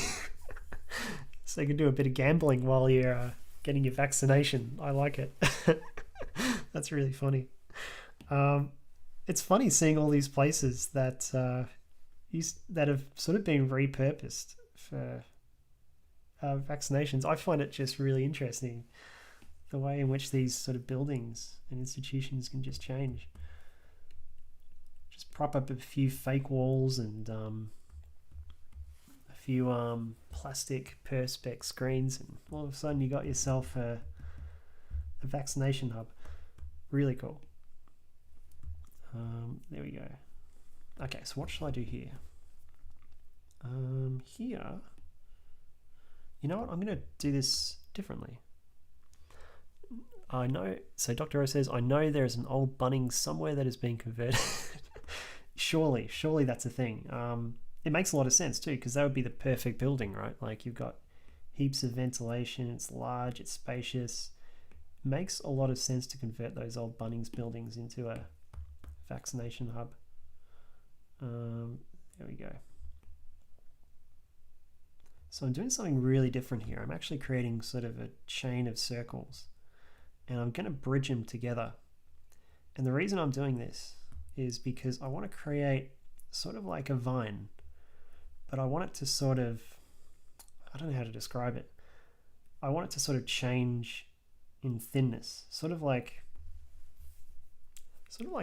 So you can do a bit of gambling while you're getting your vaccination. I like it. That's really funny. It's funny seeing all these places that have sort of been repurposed for vaccinations. I find it just really interesting the way in which these sort of buildings and institutions can just change. Just prop up a few fake walls and a few plastic perspex screens, and all of a sudden you got yourself a a vaccination hub. Really cool. There we go. Okay, so what shall I do here? Here, you know what? I'm going to do this differently. I know, so Dr. O says, I know there is an old Bunnings somewhere that is being converted. surely that's a thing. It makes a lot of sense too, because that would be the perfect building, right? Like you've got heaps of ventilation, it's large, it's spacious. Makes a lot of sense to convert those old Bunnings buildings into a vaccination hub. There we go. So I'm doing something really different here. I'm actually creating sort of a chain of circles, and I'm going to bridge them together. And the reason I'm doing this is because I want to create sort of like a vine, but I want it to sort of, I don't know how to describe it. I want it to sort of change in thinness, sort of like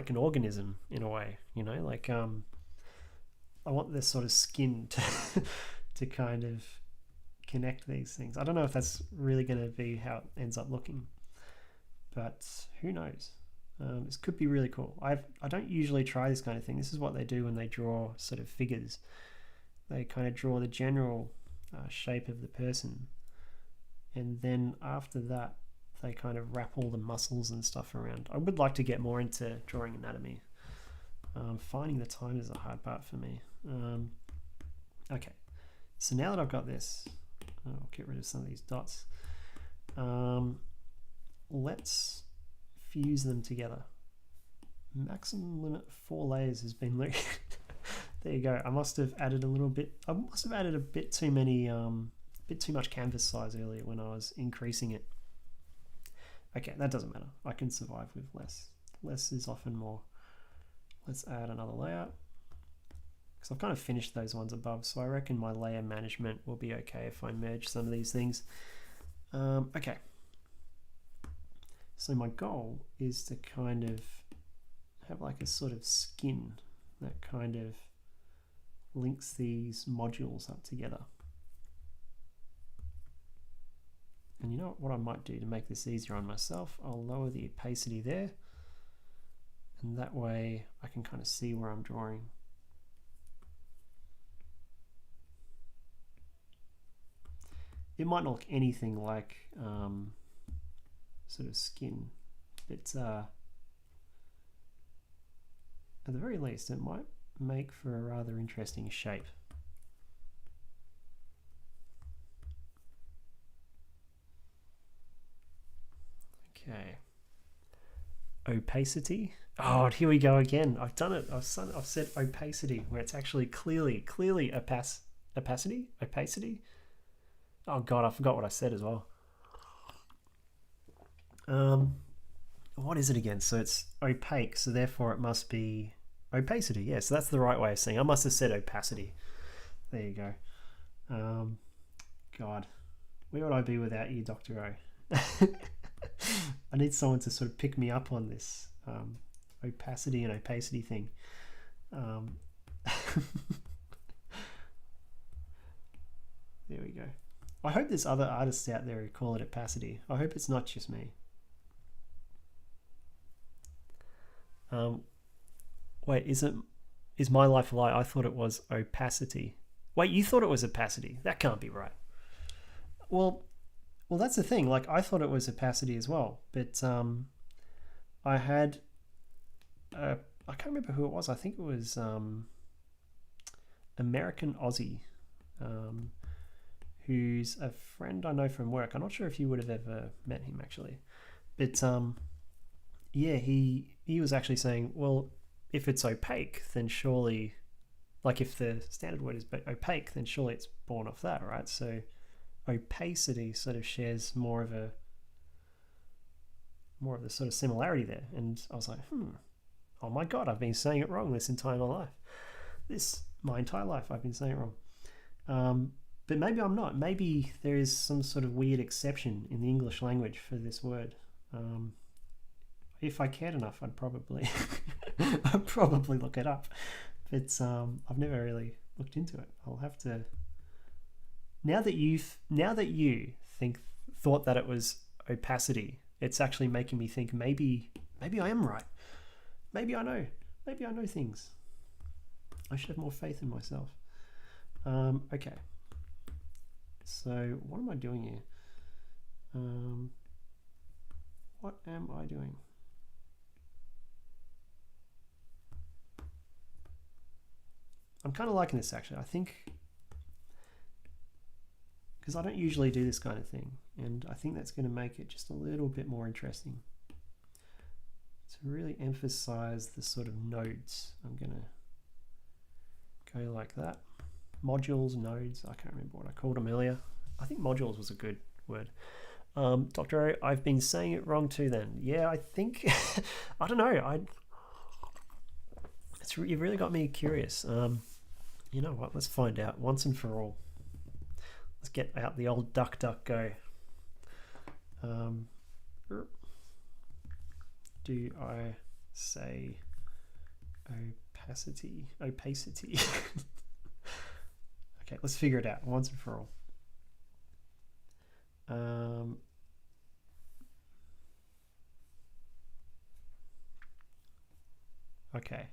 an organism in a way, you know, like I want this sort of skin to kind of connect these things. I don't know if that's really going to be how it ends up looking, but who knows? This could be really cool. I don't usually try this kind of thing. This is what they do when they draw sort of figures. They kind of draw the general shape of the person, and then after that they kind of wrap all the muscles and stuff around. I would like to get more into drawing anatomy. Finding the time is the hard part for me. Okay, so now that I've got this, I'll get rid of some of these dots. Let's fuse them together. Maximum limit 4 layers has been there you go. I must have added a little bit. I must have added a bit too many, bit too much canvas size earlier when I was increasing it. Okay, that doesn't matter. I can survive with less. Less is often more. Let's add another layer, because I've kind of finished those ones above, so I reckon my layer management will be okay if I merge some of these things. Okay, so my goal is to kind of have like a sort of skin that kind of links these modules up together. And you know what I might do to make this easier on myself? I'll lower the opacity there, and that way I can kind of see where I'm drawing. It might not look anything like sort of skin, but at the very least it might make for a rather interesting shape. Okay. Opacity. Oh, here we go again. I've done it. I've said opacity where it's actually clearly opacity. Oh God, I forgot what I said as well. What is it again? So it's opaque, so therefore it must be opacity. Yeah, so that's the right way of saying it. I must have said opacity. There you go. God, where would I be without you, Dr. O? I need someone to sort of pick me up on this opacity and opacity thing. There we go. I hope there's other artists out there who call it opacity. I hope it's not just me. Wait, is my life a lie? I thought it was opacity. Wait, you thought it was opacity? That can't be right. Well, that's the thing. Like, I thought it was opacity as well, but I had I can't remember who it was. I think it was American Aussie, who's a friend I know from work. I'm not sure if you would have ever met him actually, but yeah, he was actually saying, well, if it's opaque, then surely, like if the standard word is opaque, then surely it's born off that, right? So opacity sort of shares more of the sort of similarity there. And I was like, oh my God, I've been saying it wrong this entire life. My entire life I've been saying it wrong. But maybe I'm not. Maybe there is some sort of weird exception in the English language for this word. If I cared enough, I'd probably look it up. But I've never really looked into it. I'll have to. Now that you thought that it was opacity, It's actually making me think maybe I am right. Maybe I know things. I should have more faith in myself. Okay. So what am I doing here? What am I doing? I'm kind of liking this actually. I think because I don't usually do this kind of thing, and I think that's going to make it just a little bit more interesting. To really emphasize the sort of nodes, I'm going to go like that. Modules, nodes, I can't remember what I called them earlier. I think modules was a good word. Dr. O, I've been saying it wrong too then. Yeah, I think, I don't know. You've really got me curious. You know what, let's find out once and for all. Let's get out the old DuckDuckGo. Do I say opacity? Okay, let's figure it out once and for all. Okay.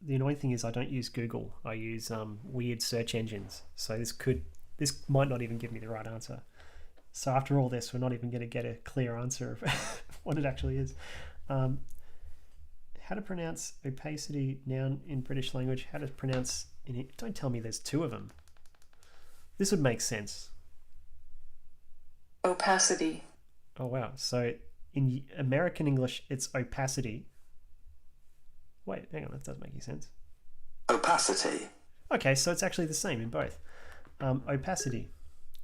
The annoying thing is I don't use Google. I use weird search engines. So this might not even give me the right answer. So after all this, we're not even going to get a clear answer of what it actually is. How to pronounce opacity, noun in British language. How to pronounce in it. Don't tell me there's two of them. This would make sense. Opacity. Oh wow. So in American English, it's opacity. Wait, hang on, that doesn't make any sense. Opacity. Okay, so it's actually the same in both. Opacity.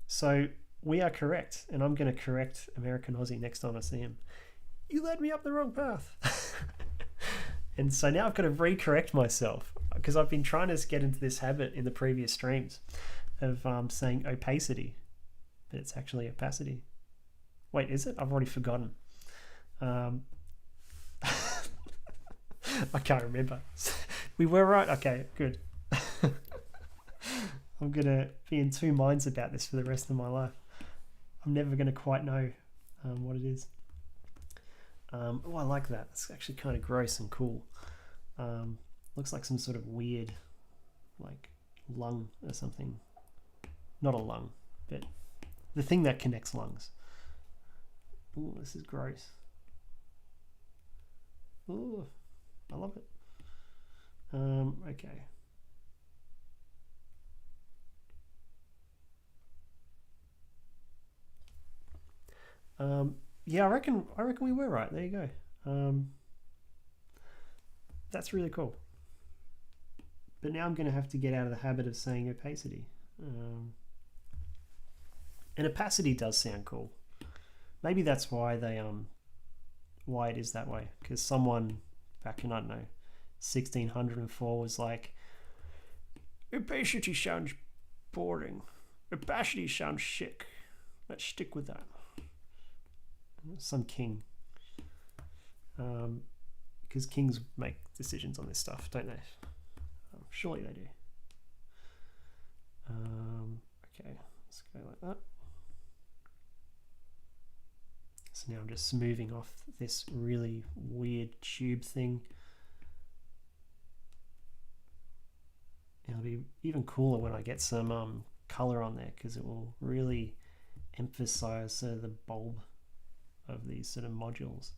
So we are correct, and I'm going to correct American Aussie next time I see him. You led me up the wrong path. And so now I've got to re-correct myself because I've been trying to get into this habit in the previous streams of saying opacity, but it's actually opacity. Wait, is it? I've already forgotten. I can't remember. We were right. Okay, good. I'm going to be in two minds about this for the rest of my life. I'm never going to quite know what it is. Oh, I like that. It's actually kind of gross and cool. Looks like some sort of weird, like, lung or something. Not a lung, but the thing that connects lungs. Ooh, this is gross. Ooh, I love it. Okay. Yeah, I reckon we were right. There you go. That's really cool. But now I'm going to have to get out of the habit of saying opacity. And opacity does sound cool. Maybe that's why they why it is that way. Because someone back in, I don't know, 1604 was like, opacity sounds boring. Opacity sounds sick. Let's stick with that. Some king. Because kings make decisions on this stuff, don't they? Surely they do. Okay, let's go like that. So now I'm just smoothing off this really weird tube thing. It'll be even cooler when I get some color on there because it will really emphasize the bulb of these sort of modules.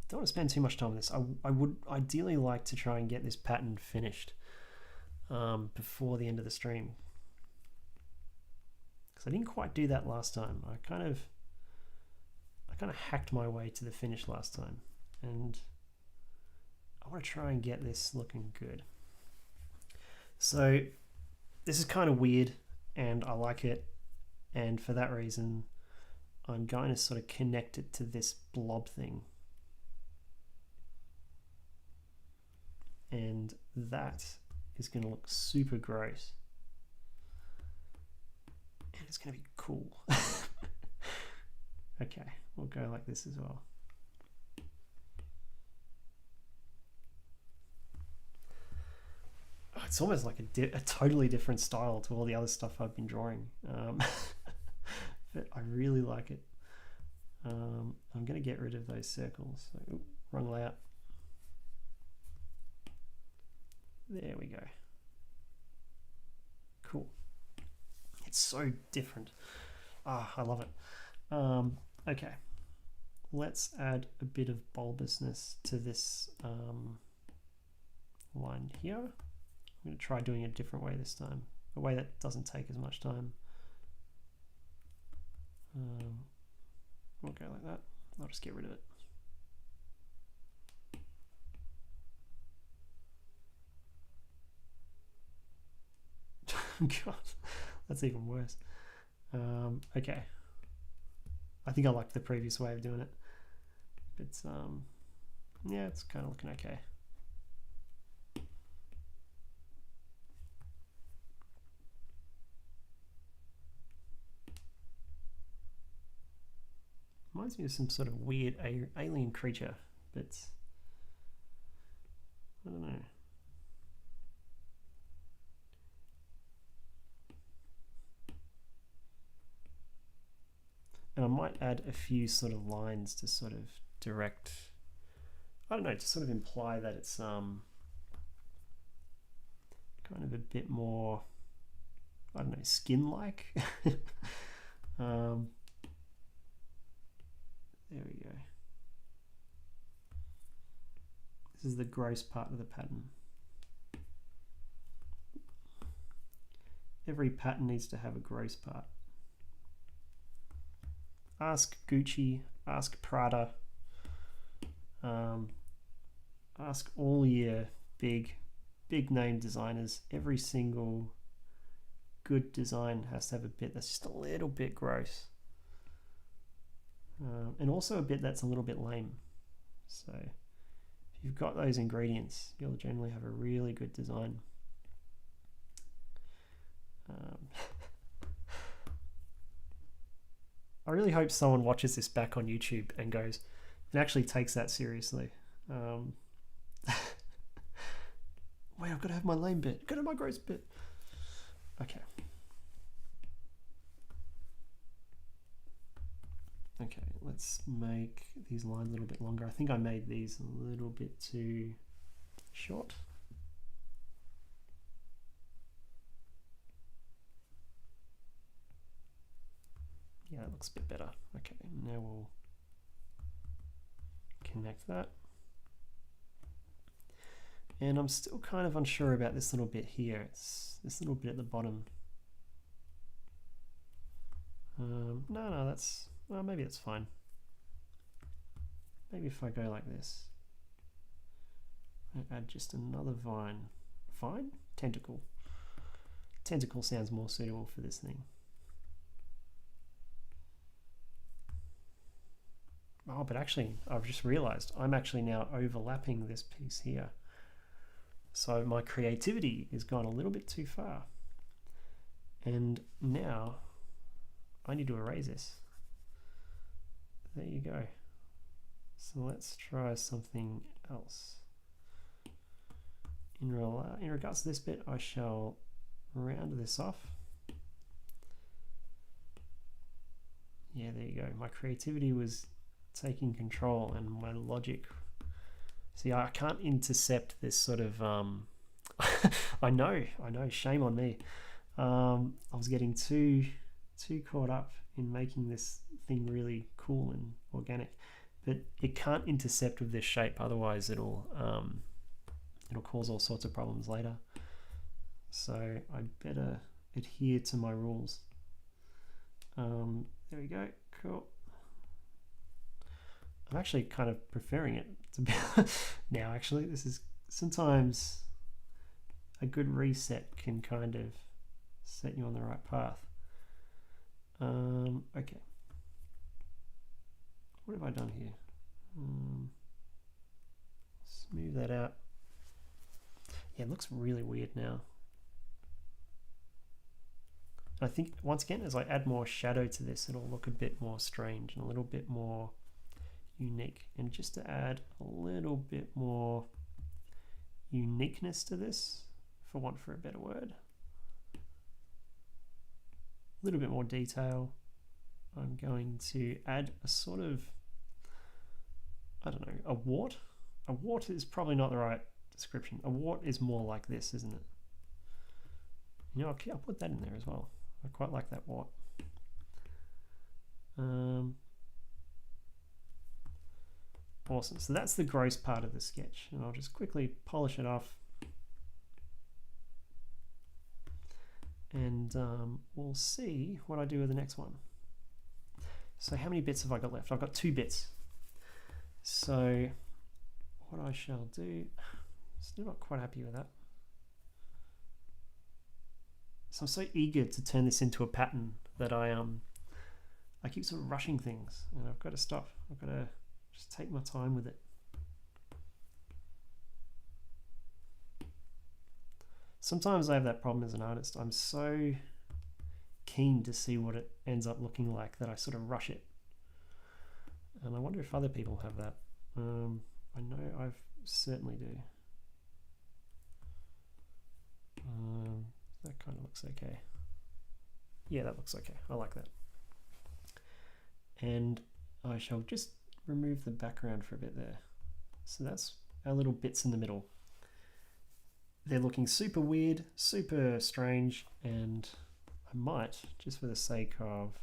Don't want to spend too much time on this. I would ideally like to try and get this pattern finished before the end of the stream, because I didn't quite do that last time. I kind of hacked my way to the finish last time, and I want to try and get this looking good. So this is kind of weird and I like it, and for that reason I'm going to sort of connect it to this blob thing, and that is going to look super gross and it's going to be cool. Okay, we'll go like this as well. it's almost like a totally different style to all the other stuff I've been drawing. But I really like it. I'm going to get rid of those circles. So, wrong layout. There we go. Cool. It's so different. I love it. Okay. Let's add a bit of bulbousness to this line here. I'm going to try doing it a different way this time. A way that doesn't take as much time. We'll go like that. I'll just get rid of it. God, that's even worse. Okay. I think I like the previous way of doing it. But yeah, it's kind of looking okay. Reminds me of some sort of weird alien creature, but I don't know. And I might add a few sort of lines to sort of direct, I don't know, to sort of imply that it's kind of a bit more, I don't know, skin-like. There we go. This is the gross part of the pattern. Every pattern needs to have a gross part. Ask Gucci, ask Prada, ask all your big name designers. Every single good design has to have a bit that's just a little bit gross. And also a bit that's a little bit lame. So if you've got those ingredients, you'll generally have a really good design. I really hope someone watches this back on YouTube and goes and actually takes that seriously. Wait, I've got to have my lame bit. Got to have my gross bit. Okay. Okay, let's make these lines a little bit longer. I think I made these a little bit too short. Yeah, that looks a bit better. Okay, now we'll connect that. And I'm still kind of unsure about this little bit here. It's this little bit at the bottom. No, that's, well, maybe it's fine. Maybe if I go like this, I add just another vine. Vine? Tentacle. Tentacle sounds more suitable for this thing. Oh, but actually, I've just realized I'm actually now overlapping this piece here. So my creativity has gone a little bit too far. And now I need to erase this. There you go. So let's try something else. In regards to this bit, I shall round this off. Yeah, there you go. My creativity was taking control and my logic. See, I can't intercept this sort of, I know, shame on me. I was getting too caught up in making this thing really cool and organic, but it can't intercept with this shape, otherwise it'll cause all sorts of problems later. So I better adhere to my rules. There we go, cool. I'm actually kind of preferring it to be now. Actually, this is sometimes a good reset can kind of set you on the right path. Okay, what have I done here? Smooth that out. Yeah, it looks really weird now. I think once again, as I add more shadow to this, it'll look a bit more strange and a little bit more unique. And just to add a little bit more uniqueness to this for want for a better word. A little bit more detail. I'm going to add a sort of, I don't know, a wart. A wart is probably not the right description. A wart is more like this, isn't it? You know, I'll put that in there as well. I quite like that wart. Awesome. So that's the gross part of the sketch, and I'll just quickly polish it off. And we'll see what I do with the next one. So how many bits have I got left? I've got 2 bits. So what I shall do, still not quite happy with that. So I'm so eager to turn this into a pattern that I keep sort of rushing things, and I've got to stop. I've got to just take my time with it. Sometimes I have that problem as an artist. I'm so keen to see what it ends up looking like that I sort of rush it. And I wonder if other people have that. I know I certainly do. That kind of looks okay. Yeah, that looks okay. I like that. And I shall just remove the background for a bit there. So that's our little bits in the middle. They're looking super weird, super strange, and I might, just for the sake of,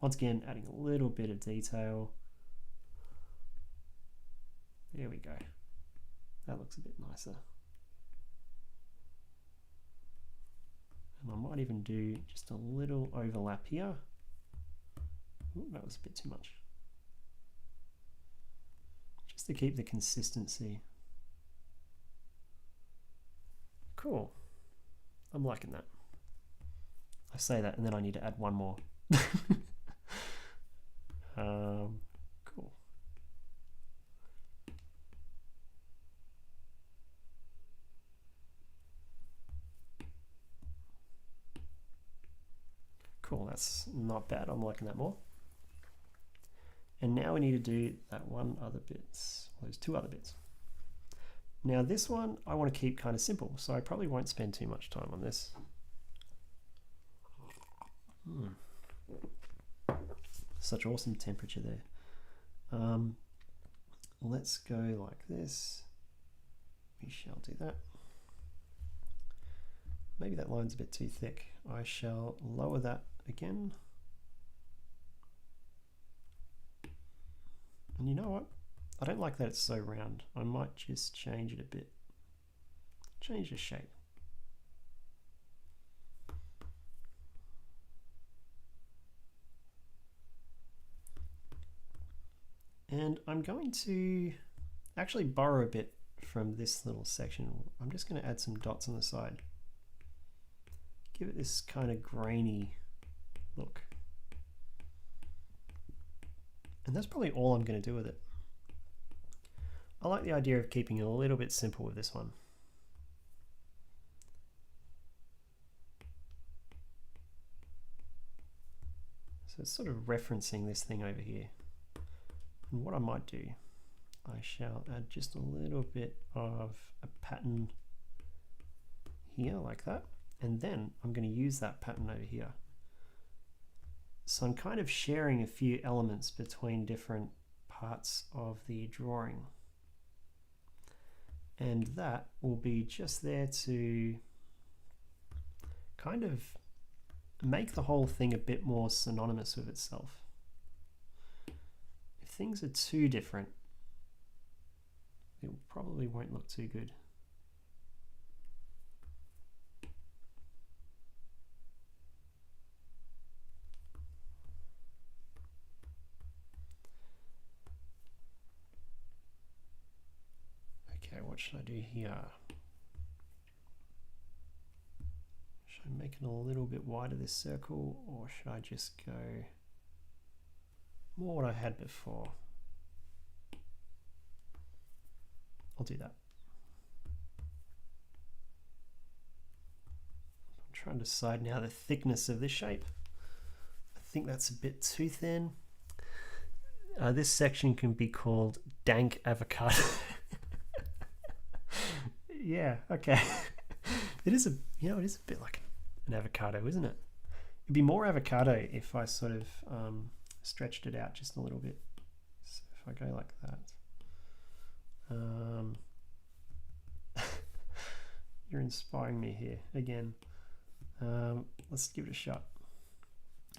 once again, adding a little bit of detail. There we go. That looks a bit nicer. And I might even do just a little overlap here. Ooh, that was a bit too much. Just to keep the consistency. Cool. I'm liking that. I say that and then I need to add one more. Cool. Cool, that's not bad. I'm liking that more. And now we need to do that one other bits, well, those 2 other bits. Now this one I want to keep kind of simple, so I probably won't spend too much time on this. Such awesome temperature there. Let's go like this. We shall do that. Maybe that line's a bit too thick. I shall lower that again. And you know what? I don't like that it's so round. I might just change it a bit. Change the shape. And I'm going to actually borrow a bit from this little section. I'm just going to add some dots on the side. Give it this kind of grainy look. And that's probably all I'm going to do with it. I like the idea of keeping it a little bit simple with this one. So it's sort of referencing this thing over here. And what I might do, I shall add just a little bit of a pattern here like that. And then I'm going to use that pattern over here. So I'm kind of sharing a few elements between different parts of the drawing. And that will be just there to kind of make the whole thing a bit more synonymous with itself. If things are too different, it probably won't look too good. Okay, what should I do here? Should I make it a little bit wider, this circle, or should I just go more what I had before? I'll do that. I'm trying to decide now the thickness of this shape. I think that's a bit too thin. This section can be called Dank Avocado. Yeah, okay. It is it is a bit like an avocado, isn't it? It'd be more avocado if I sort of stretched it out just a little bit. So if I go like that. You're inspiring me here again. Let's give it a shot.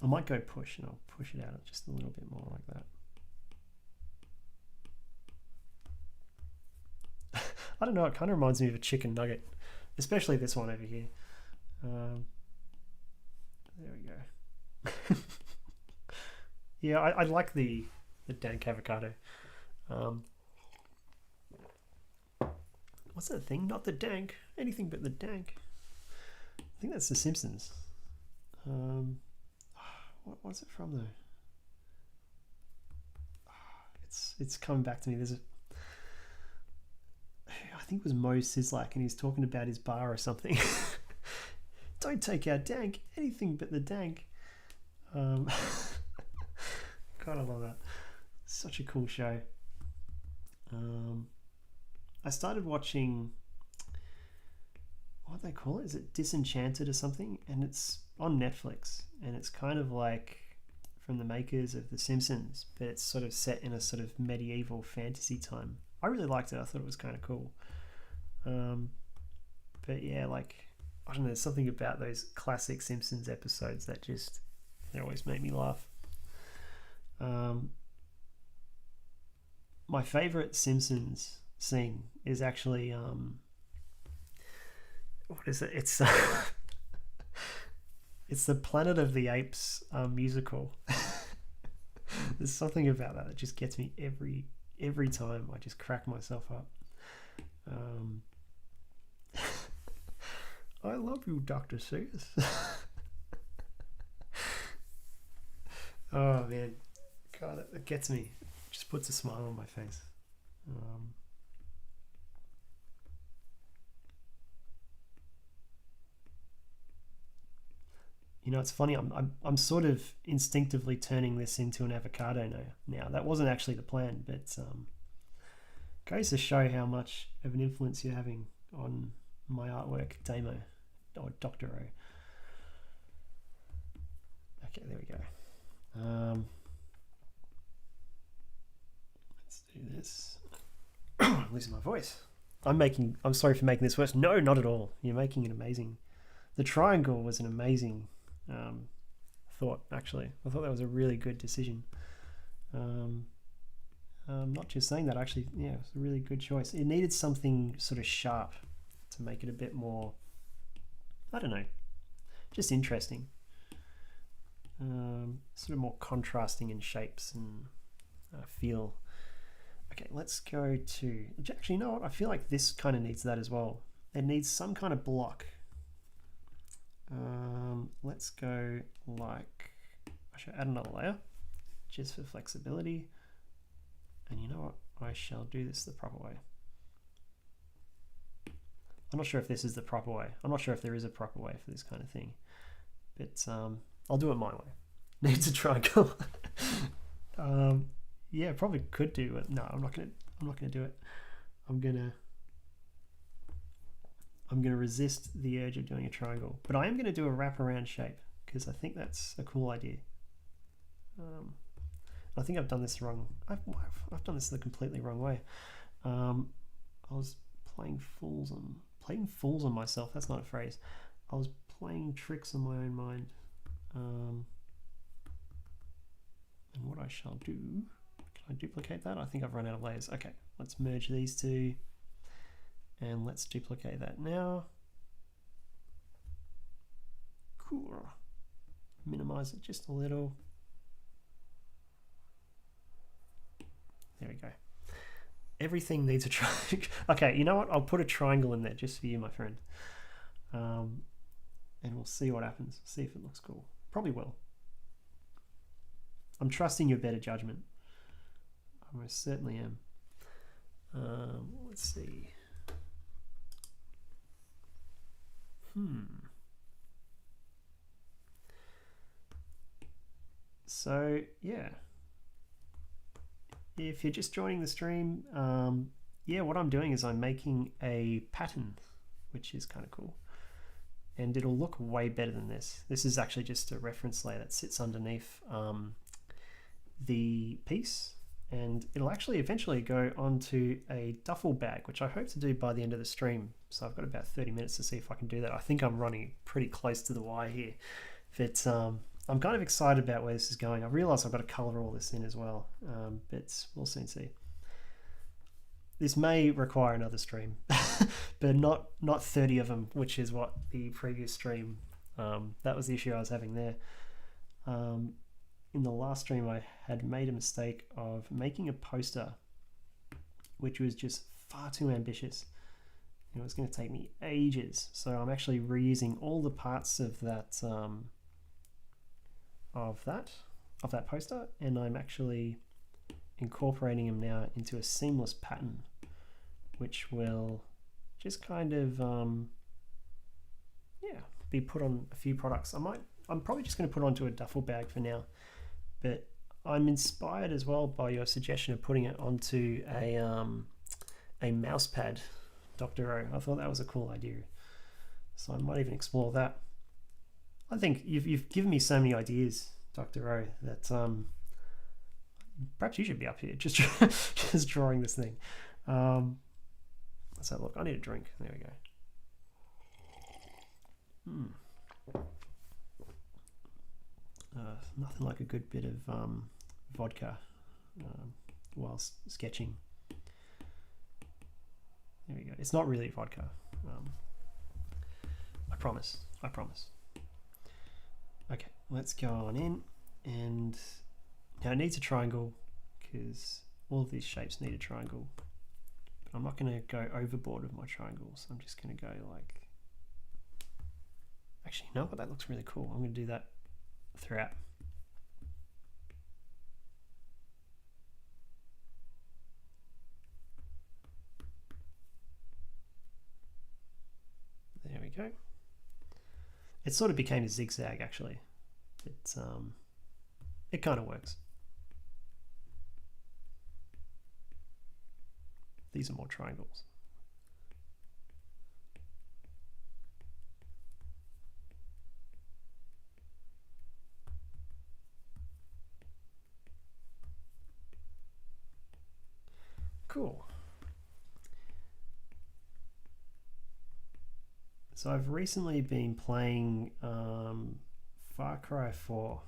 I might go push, and I'll push it out just a little bit more like that. I don't know, it kind of reminds me of a chicken nugget, especially this one over here. There we go. Yeah, I like the dank avocado. What's that thing? Not the dank. Anything but the dank. I think that's The Simpsons. What's it from though? It's coming back to me. I think it was Mo Sislak, and he's talking about his bar or something. Don't take our dank. Anything but the dank. God, I love that. Such a cool show. I started watching, what do they call it? Is it Disenchanted or something? And it's on Netflix, and it's kind of like from the makers of The Simpsons, but it's sort of set in a sort of medieval fantasy time. I really liked it. I thought it was kind of cool. But yeah, like, I don't know, there's something about those classic Simpsons episodes that just, they always make me laugh. My favorite Simpsons scene is actually what is it? It's it's the Planet of the Apes musical. There's something about that just gets me every time. I just crack myself up. I love you, Dr. Seuss. Oh man, God, it gets me. It just puts a smile on my face. You know, it's funny. I'm sort of instinctively turning this into an avocado now. That wasn't actually the plan, but goes to show how much of an influence you're having on my artwork, Damo or Dr. O. Okay, there we go. Let's do this. I'm losing my voice. I'm sorry for making this worse. No, not at all. You're making it amazing. The triangle was an amazing thought, actually. I thought that was a really good decision. Not just saying that, actually, yeah, it was a really good choice. It needed something sort of sharp to make it a bit more, I don't know, just interesting. Sort of more contrasting in shapes and feel. Okay, let's go to, actually, you know what? I feel like this kind of needs that as well. It needs some kind of block. Let's go like, I should add another layer just for flexibility. And you know what? I shall do this the proper way. I'm not sure if this is the proper way. I'm not sure if there is a proper way for this kind of thing, but I'll do it my way. Needs a triangle. Yeah, probably could do it. No, I'm not gonna do it. I'm gonna resist the urge of doing a triangle, but I am gonna do a wraparound shape because I think that's a cool idea. I think I've done this wrong. I've done this the completely wrong way. I was playing fools on myself. That's not a phrase. I was playing tricks on my own mind. And what I shall do, can I duplicate that? I think I've run out of layers. Okay, let's merge these two and let's duplicate that now. Cool. Minimize it just a little. There we go. Everything needs a triangle. Okay, you know what? I'll put a triangle in there just for you, my friend. And we'll see what happens. See if it looks cool. Probably will. I'm trusting your better judgment. I most certainly am. Let's see. So, yeah. If you're just joining the stream, yeah, what I'm doing is I'm making a pattern, which is kind of cool. and it'll look way better than this. This is actually just a reference layer that sits underneath the piece, and it'll actually eventually go onto a duffel bag, which I hope to do by the end of the stream. So I've got about 30 minutes to see if I can do that. I think I'm running pretty close to the wire here, but I'm kind of excited about where this is going. I realize I've got to color all this in as well, but we'll soon see. This may require another stream, but not 30 of them, which is what the previous stream, that was the issue I was having there. In the last stream, I had made a mistake of making a poster, which was just far too ambitious. It was going to take me ages. So I'm actually reusing all the parts of that poster, and I'm actually incorporating them now into a seamless pattern, which will just kind of be put on a few products. I'm probably just going to put it onto a duffel bag for now, but I'm inspired as well by your suggestion of putting it onto a mouse pad, Dr. O. I thought that was a cool idea, so I might even explore that. I think you've given me so many ideas, Dr. O, that perhaps you should be up here just just drawing this thing. Let's have a look. I need a drink. There we go. Nothing like a good bit of vodka whilst sketching. There we go. It's not really vodka. I promise. Okay, let's go on in, and now it needs a triangle because all of these shapes need a triangle. But I'm not going to go overboard with my triangles. I'm just going to go like... Actually, you know what? That looks really cool. I'm going to do that throughout. There we go. It sort of became a zigzag actually. It kind of works. These are more triangles. Cool. So I've recently been playing Far Cry 4,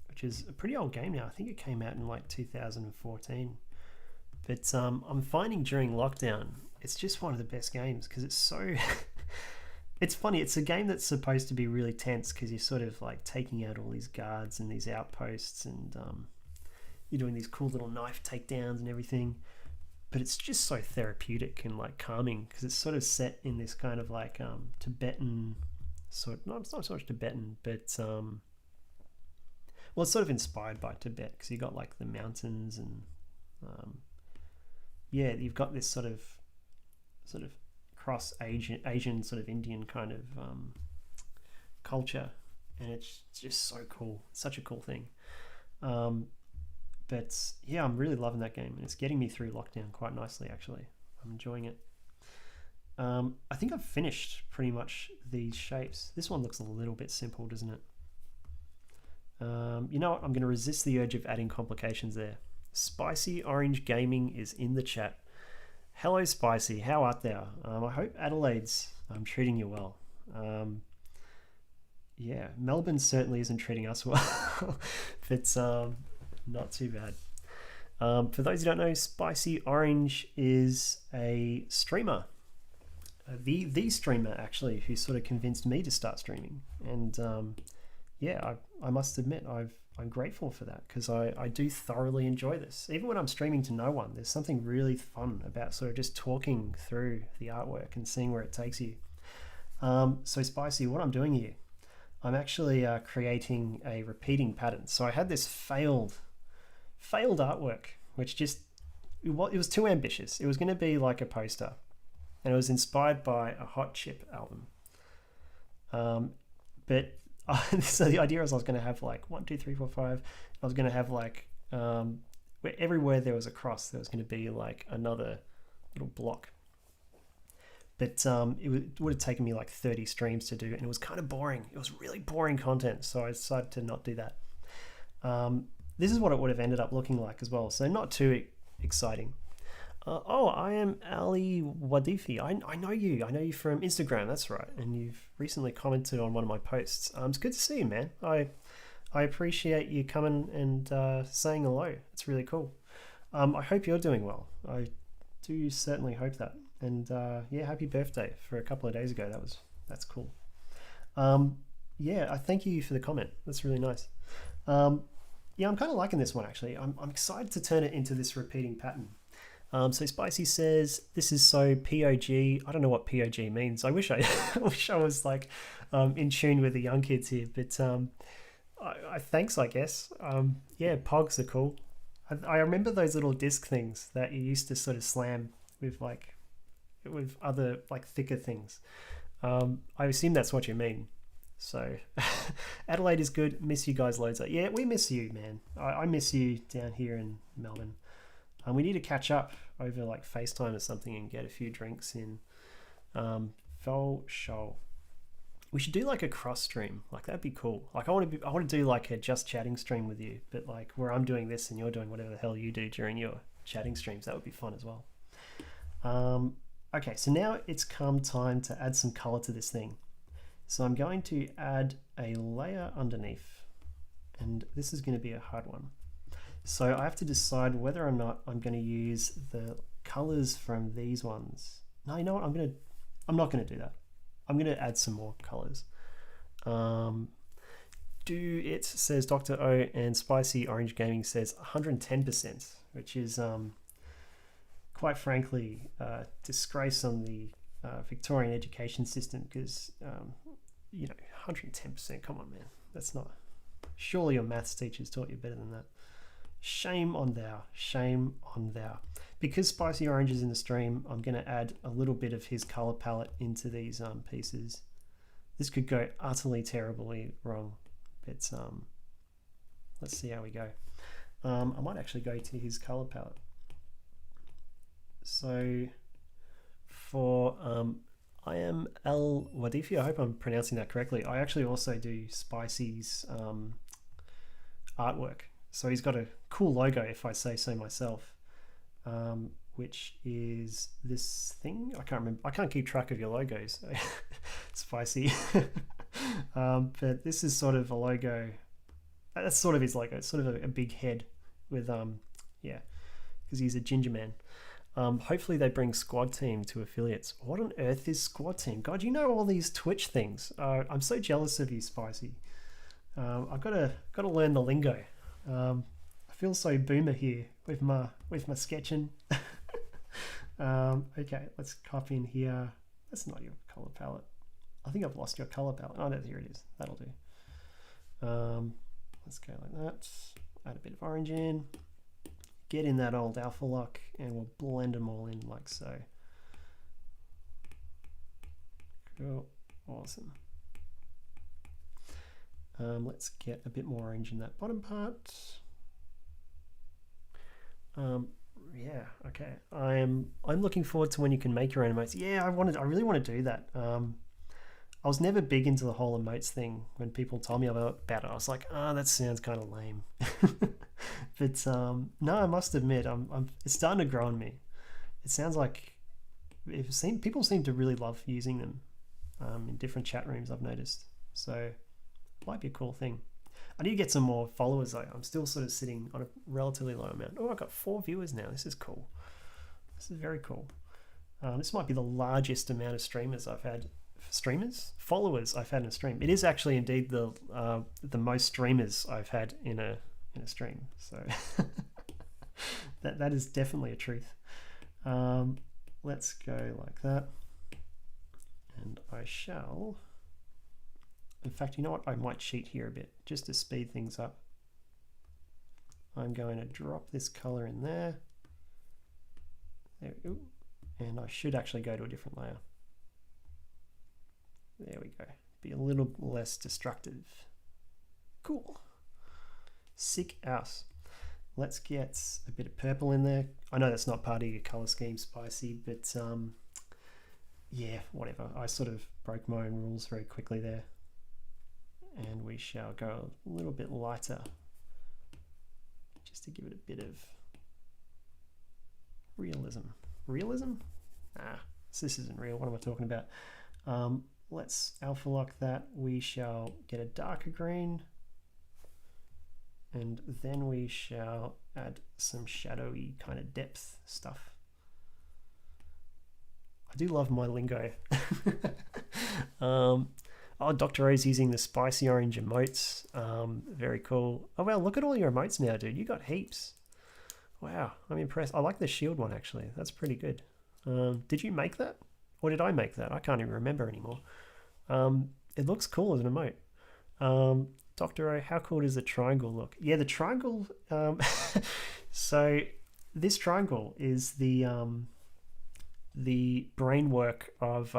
which is a pretty old game now. I think it came out in like 2014. But I'm finding during lockdown, it's just one of the best games because it's so... It's funny, it's a game that's supposed to be really tense because you're sort of like taking out all these guards and these outposts, and you're doing these cool little knife takedowns and everything. But it's just so therapeutic and like calming because it's sort of set in this kind of like Tibetan sort. No, it's not so much Tibetan, but well, it's sort of inspired by Tibet because you got like the mountains and yeah, you've got this sort of cross Asian sort of Indian kind of culture, and it's just so cool. It's such a cool thing. But yeah, I'm really loving that game, and it's getting me through lockdown quite nicely actually. I'm enjoying it. I think I've finished pretty much these shapes. This one looks a little bit simple, doesn't it? You know what? I'm going to resist the urge of adding complications there. Spicy Orange Gaming is in the chat. Hello Spicy, how art thou? I hope Adelaide's treating you well. Yeah, Melbourne certainly isn't treating us well. But not too bad. For those who don't know, Spicy Orange is a streamer. The streamer actually who sort of convinced me to start streaming. And yeah, I must admit I'm grateful for that because I do thoroughly enjoy this. Even when I'm streaming to no one, there's something really fun about sort of just talking through the artwork and seeing where it takes you. So Spicy, what I'm doing here, I'm actually creating a repeating pattern. So I had this failed artwork, which just, it was too ambitious. It was going to be like a poster, and it was inspired by a Hot Chip album. But so the idea was I was going to have like 1, 2, 3, 4, 5. I was going to have like where everywhere there was a cross, there was going to be like another little block. But it would have taken me like 30 streams to do, and it was kind of boring. It was really boring content, so I decided to not do that. This is what it would have ended up looking like as well, so not too exciting. Oh, I am Ali Wadifi. I know you. I know you from Instagram. That's right. And you've recently commented on one of my posts. It's good to see you, man. I appreciate you coming and saying hello. It's really cool. I hope you're doing well. I do certainly hope that. And yeah, happy birthday for a couple of days ago. That's cool. Yeah, I thank you for the comment. That's really nice. Yeah, I'm kind of liking this one actually. I'm excited to turn it into this repeating pattern. So Spicy says, this is so POG. I don't know what POG means. I wish I wish I was like in tune with the young kids here, but I thanks, I guess. Yeah, pogs are cool. I remember those little disc things that you used to sort of slam with other like thicker things. I assume that's what you mean. So Adelaide is good. Miss you guys loads. Yeah, we miss you, man. I miss you down here in Melbourne. We need to catch up over like FaceTime or something and get a few drinks in. For sure. We should do like a cross stream. Like that'd be cool. Like I want to do like a just chatting stream with you, but like where I'm doing this and you're doing whatever the hell you do during your chatting streams. That would be fun as well. Okay, so now it's come time to add some color to this thing. So I'm going to add a layer underneath, and this is going to be a hard one. So I have to decide whether or not I'm going to use the colors from these ones. No, you know what? I'm not going to do that. I'm going to add some more colors. It says Dr. O, and Spicy Orange Gaming says 110%, which is quite frankly disgrace on the Victorian education system, because you know, 110%. Come on, man. That's not. Surely your maths teachers taught you better than that. Shame on thou. Shame on thou. Because Spicy Orange is in the stream, I'm going to add a little bit of his color palette into these pieces. This could go utterly terribly wrong, but let's see how we go. I might actually go to his color palette. So for I am El Wadifi, I hope I'm pronouncing that correctly. I actually also do Spicy's artwork. So he's got a cool logo, if I say so myself, which is this thing. I can't remember. I can't keep track of your logos, Spicy. But this is sort of a logo. That's sort of his logo. It's sort of a big head with yeah, because he's a ginger man. Hopefully they bring Squad Team to affiliates. What on earth is Squad Team? God, you know all these Twitch things. I'm so jealous of you, Spicy. I've got to learn the lingo. I feel so boomer here with my sketching. Okay, let's copy in here. That's not your color palette. I think I've lost your color palette. Oh no, here it is. That'll do. Let's go like that. Add a bit of orange in. Get in that old alpha lock, and we'll blend them all in like so. Cool. Awesome. Let's get a bit more orange in that bottom part. Yeah, okay. I'm looking forward to when you can make your own emotes. Yeah, I really want to do that. I was never big into the whole emotes thing. When people told me about it, I was like, that sounds kind of lame. But no, I must admit, it's starting to grow on me. It sounds like people seem to really love using them in different chat rooms, I've noticed. So it might be a cool thing. I need to get some more followers though. I'm still sort of sitting on a relatively low amount. Oh, I've got 4 viewers now. This is cool. This is very cool. This might be the largest amount of followers I've had in a stream. It is actually indeed the most streamers I've had in a stream. So that is definitely a truth. Let's go like that, and I shall. In fact, you know what? I might cheat here a bit just to speed things up. I'm going to drop this color in there. There we go. And I should actually go to a different layer. There we go. Be a little less destructive. Cool. Sick ass. Let's get a bit of purple in there. I know that's not part of your color scheme, Spicy, but yeah, whatever. I sort of broke my own rules very quickly there. And we shall go a little bit lighter, just to give it a bit of realism. Realism? Ah, this isn't real. What am I talking about? Let's alpha lock that. We shall get a darker green, and then we shall add some shadowy kind of depth stuff. I do love my lingo. Oh, Dr. O's using the spicy orange emotes. Very cool. Oh, well, look at all your emotes now, dude. You got heaps. Wow, I'm impressed. I like the shield one, actually. That's pretty good. Did you make that? Or did I make that? I can't even remember anymore. It looks cool as an emote. Dr. O, how cool does the triangle look? Yeah, the triangle... so this triangle is the brain work of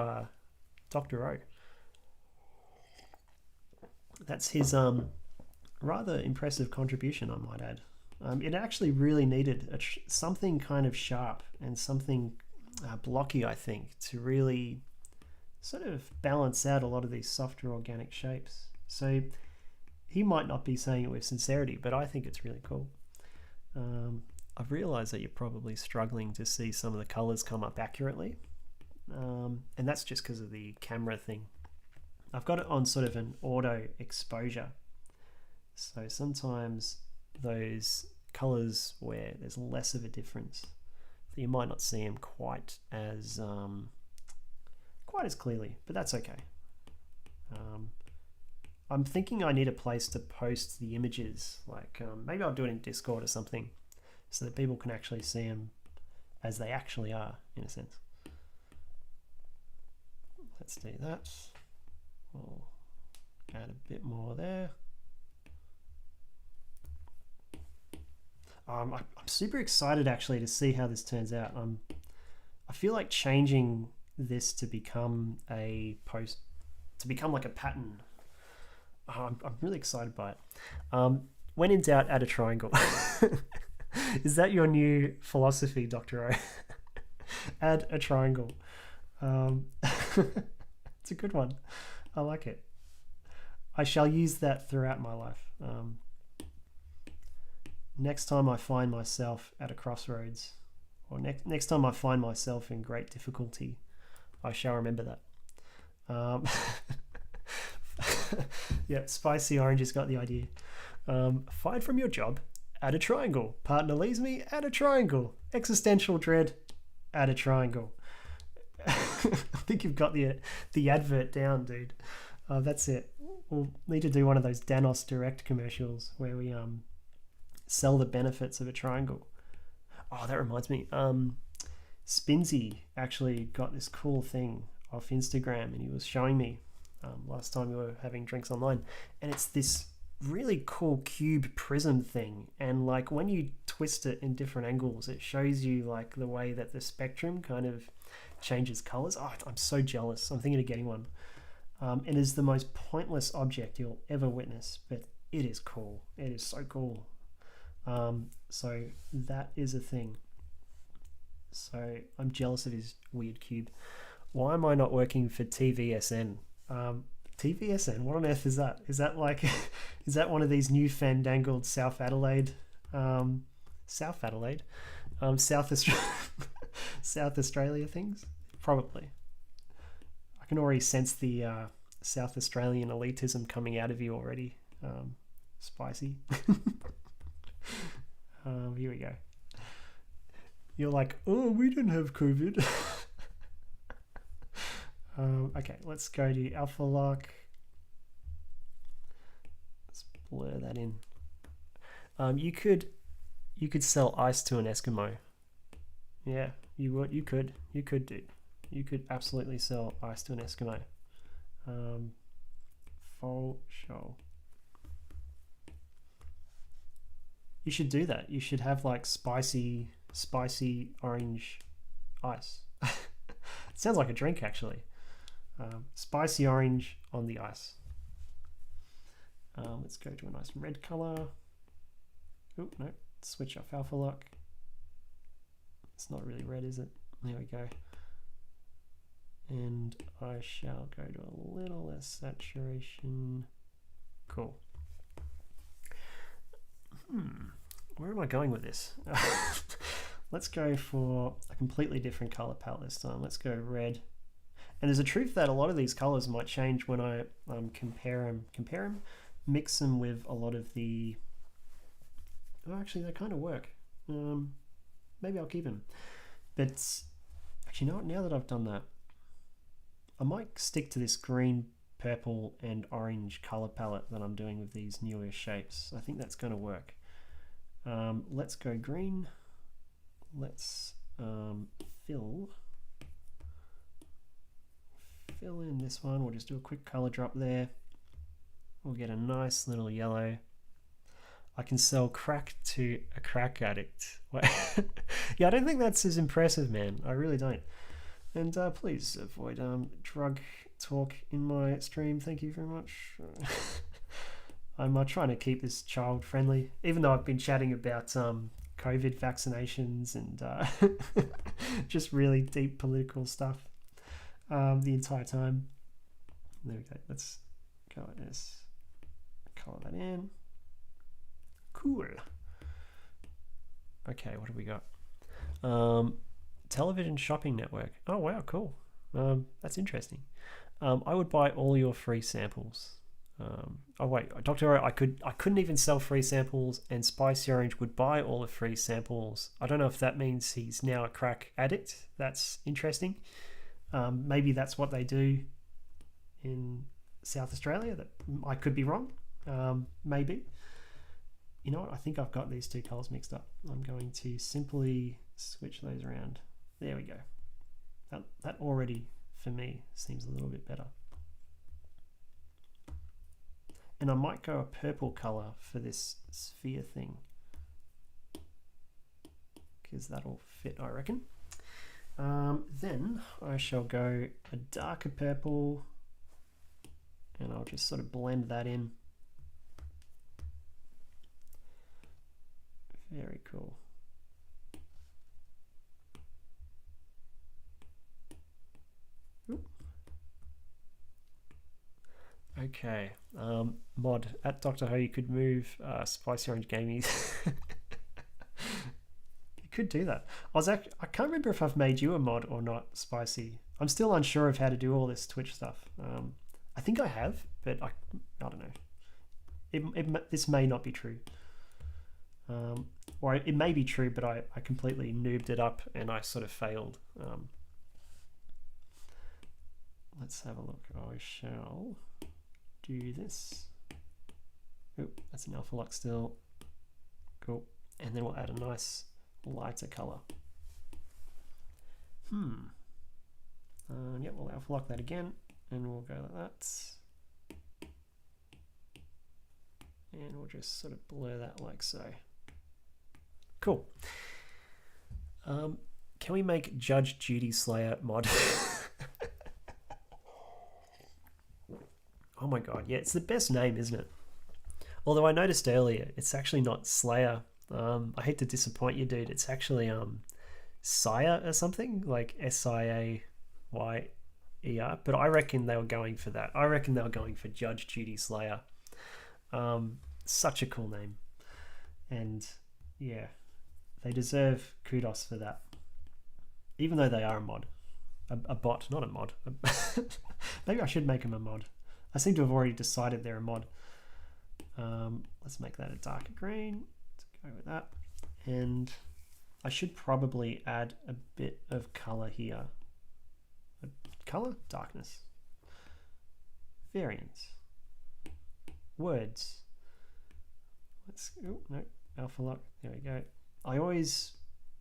Dr. O. That's his rather impressive contribution, I might add. It actually really needed something kind of sharp and something blocky, I think, to really sort of balance out a lot of these softer organic shapes. So he might not be saying it with sincerity, but I think it's really cool. I've realized that you're probably struggling to see some of the colors come up accurately. And that's just because of the camera thing. I've got it on sort of an auto exposure. So sometimes those colors where there's less of a difference, you might not see them quite as clearly, but that's okay. I'm thinking I need a place to post the images, like maybe I'll do it in Discord or something, so that people can actually see them as they actually are, in a sense. Let's do that. We'll add a bit more there. I'm super excited actually to see how this turns out. I feel like changing this to become a post, to become like a pattern. I'm really excited by it. When in doubt, add a triangle. Is that your new philosophy, Dr. O? Add a triangle. It's a good one. I like it. I shall use that throughout my life. Next time I find myself at a crossroads, or next time I find myself in great difficulty, I shall remember that. Yeah, Spicy Orange has got the idea. Fired from your job, add a triangle. Partner leaves me, add a triangle. Existential dread, add a triangle. I think you've got the advert down, dude. That's it. We'll need to do one of those Danos Direct commercials where we sell the benefits of a triangle. Oh, that reminds me. Spinsy actually got this cool thing off Instagram, and he was showing me last time we were having drinks online, and it's this really cool cube prism thing, and like when you twist it in different angles, it shows you like the way that the spectrum kind of changes colors. Oh, I'm so jealous. I'm thinking of getting one. It is the most pointless object you'll ever witness, but it is cool. It is so cool. So that is a thing. So I'm jealous of his weird cube. Why am I not working for TVSN? TVSN, what on earth is that? Is that like, is that one of these new fandangled South Australia things? Probably. I can already sense the South Australian elitism coming out of you already. Spicy. Here we go. You're like, oh, we didn't have COVID. Okay, let's go to alpha lock. Let's blur that in. You could sell ice to an Eskimo. Yeah, you would. You could do. You could absolutely sell ice to an Eskimo. For sure. You should do that. You should have like spicy orange ice. It sounds like a drink actually. Spicy orange on the ice. Let's go to a nice red color. Oh no, switch off alpha lock. It's not really red, is it? There we go. And I shall go to a little less saturation. Cool. Where am I going with this? Let's go for a completely different color palette this time. Let's go red. And there's a truth that a lot of these colors might change when I compare them, mix them with a lot of the... Oh, actually, they kind of work. Maybe I'll keep them. But actually, you know what? Now that I've done that, I might stick to this green, purple, and orange color palette that I'm doing with these newer shapes. I think that's going to work. Let's go green. Let's fill in this one. We'll just do a quick color drop there. We'll get a nice little yellow. I can sell crack to a crack addict. Yeah, I don't think that's as impressive, man. I really don't. And please avoid drug talk in my stream. Thank you very much. I'm trying to keep this child friendly, even though I've been chatting about COVID vaccinations and just really deep political stuff the entire time. There we go. Let's go like this. Color that in. Cool. Okay, what have we got? Television shopping network. Oh wow, cool. That's interesting. I would buy all your free samples. Oh wait, Dr. O, I couldn't even sell free samples, and Spicy Orange would buy all the free samples. I don't know if that means he's now a crack addict. That's interesting. Maybe that's what they do in South Australia. That I could be wrong. Maybe. You know what? I think I've got these two colors mixed up. I'm going to simply switch those around. There we go. That already, for me, seems a little bit better. And I might go a purple color for this sphere thing, because that'll fit, I reckon. Then I shall go a darker purple, and I'll just sort of blend that in. Very cool. Oop. Okay, mod at Dr. Ho, you could move Spicy Orange Gamies. You could do that. I can't remember if I've made you a mod or not, Spicy. I'm still unsure of how to do all this Twitch stuff. I think I have, but I don't know. This may not be true. Or it may be true, but I completely noobed it up and I sort of failed. Let's have a look. I shall do this. Oh, that's an alpha lock still. Cool. And then we'll add a nice lighter color. Yep, we'll alpha lock that again, and we'll go like that. And we'll just sort of blur that like so. Cool. Can we make Judge Judy Slayer mod? Oh my god, yeah, it's the best name, isn't it? Although I noticed earlier, it's actually not Slayer. I hate to disappoint you, dude. It's actually Sire or something, like Siayer. But I reckon they were going for that. I reckon they were going for Judge Judy Slayer. Such a cool name. And yeah, they deserve kudos for that. Even though they are a mod. A bot, not a mod. Maybe I should make them a mod. I seem to have already decided they're a mod. Let's make that a darker green. Let's go with that. And I should probably add a bit of color here. Color? Darkness. Variance. Words. No, alpha lock. There we go. I always,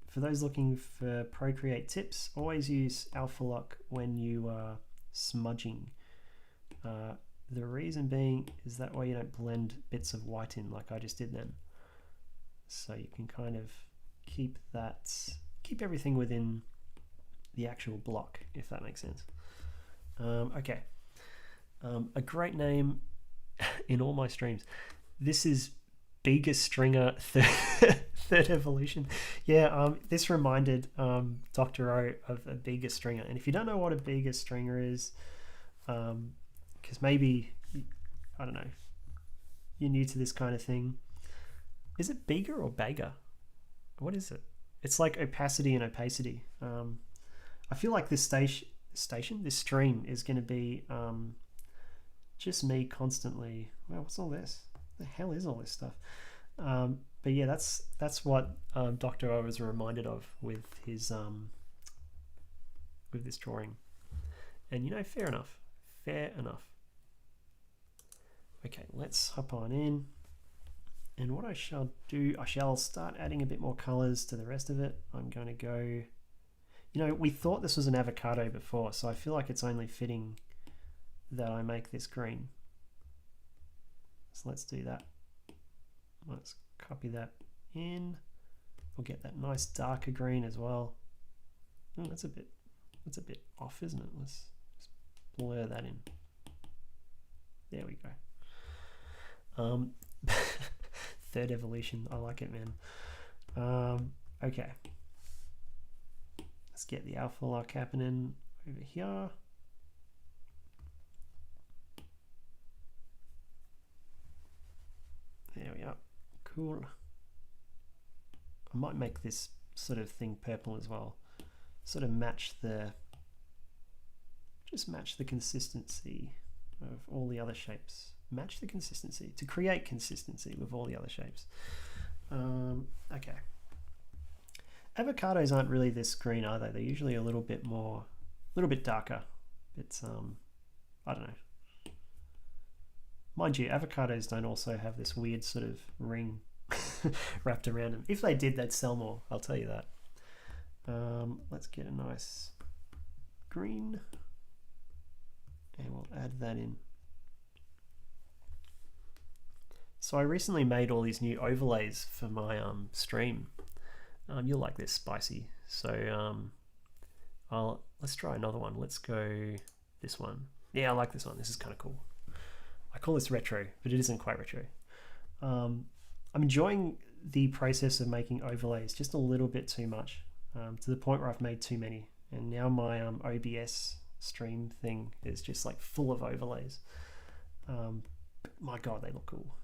for those looking for Procreate tips, always use alpha lock when you are smudging. The reason being is that way you don't blend bits of white in like I just did then. So you can kind of keep everything within the actual block, if that makes sense. Okay. A great name in all my streams. This is Biggest Stringer Third evolution. Yeah, this reminded Dr. O of a bigger stringer. And if you don't know what a bigger stringer is, because maybe, I don't know, you're new to this kind of thing. Is it bigger or bagger? What is it? It's like opacity and opacity. I feel like this this stream is going to be just me constantly. Wow, what's all this? The hell is all this stuff? But yeah, that's what Dr. O was reminded of with his with this drawing. And fair enough. Fair enough. Okay, let's hop on in. And what I shall do, I shall start adding a bit more colors to the rest of it. I'm going to go, we thought this was an avocado before, so I feel like it's only fitting that I make this green. So let's do that. Let's copy that in. We'll get that nice darker green as well. Oh, that's a bit off, isn't it? Let's just blur that in. There we go. Third evolution. I like it, man. Okay. Let's get the alpha lock happening over here. There we are. Cool. I might make this sort of thing purple as well. Sort of just match the consistency of all the other shapes. Match the consistency to create consistency with all the other shapes. Okay. Avocados aren't really this green, are they? They're usually a little bit darker. It's I don't know. Mind you, avocados don't also have this weird sort of ring wrapped around them. If they did, they'd sell more, I'll tell you that. Let's get a nice green and we'll add that in. So I recently made all these new overlays for my stream. You'll like this, Spicy. So let's try another one. Let's go this one. Yeah, I like this one. This is kind of cool. I call this retro, but it isn't quite retro. I'm enjoying the process of making overlays just a little bit too much, to the point where I've made too many. And now my OBS stream thing is just like full of overlays. My God, they look cool.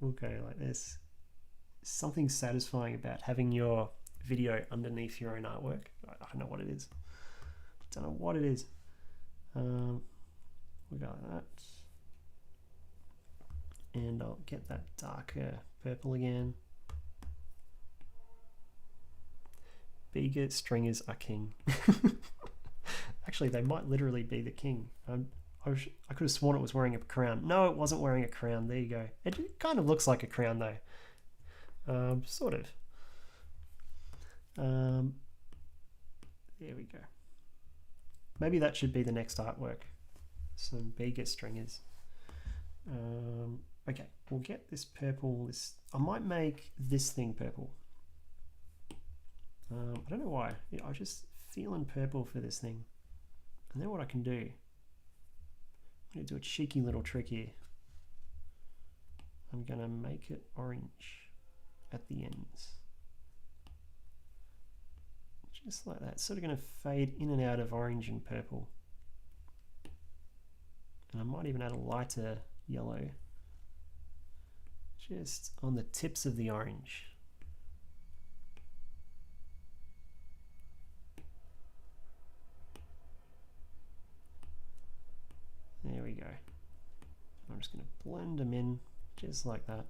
We'll go like this. Something satisfying about having your video underneath your own artwork. I don't know what it is. Don't know what it is. We'll go like that. And I'll get that darker purple again. Bigger stringers are king. Actually, they might literally be the king. I could have sworn it was wearing a crown. No, it wasn't wearing a crown. There you go. It kind of looks like a crown though. Sort of. There we go. Maybe that should be the next artwork. Some bigger stringers. Okay, we'll get this purple. I might make this thing purple. I don't know why. I'm just feeling purple for this thing. And then what I can do, I'm going to do a cheeky little trick here. I'm going to make it orange at the ends. Just like that. Sort of going to fade in and out of orange and purple. And I might even add a lighter yellow just on the tips of the orange. There we go. I'm just going to blend them in just like that.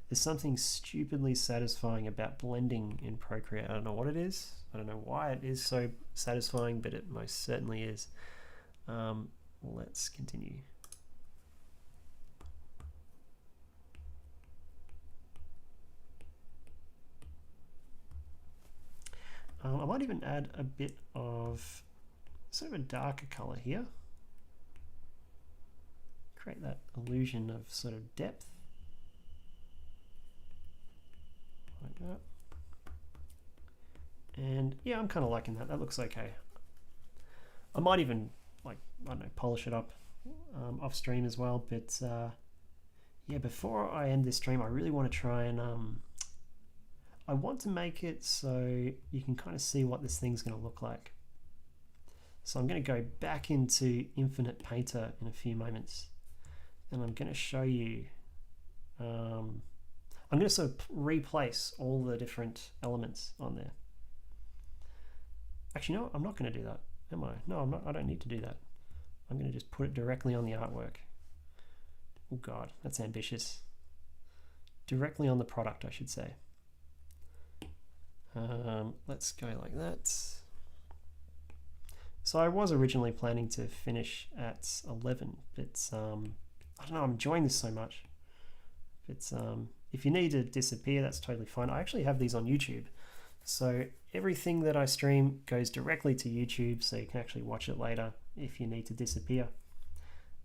There's something stupidly satisfying about blending in Procreate. I don't know what it is. I don't know why it is so satisfying, but it most certainly is. Let's continue. I might even add a bit of sort of a darker color here. Create that illusion of sort of depth. Like that. And yeah, I'm kind of liking that. That looks okay. I might even, like, I don't know, polish it up off stream as well. But yeah, before I end this stream, I really want to try and I want to make it so you can kind of see what this thing's going to look like. So I'm going to go back into Infinite Painter in a few moments, and I'm going to show you. I'm going to sort of replace all the different elements on there. Actually, no, I'm not going to do that, am I? No, I'm not. I don't need to do that. I'm going to just put it directly on the artwork. Oh God, that's ambitious. Directly on the product, I should say. Let's go like that. So I was originally planning to finish at 11, but I don't know, I'm enjoying this so much. But if you need to disappear, that's totally fine. I actually have these on YouTube. So everything that I stream goes directly to YouTube, so you can actually watch it later if you need to disappear.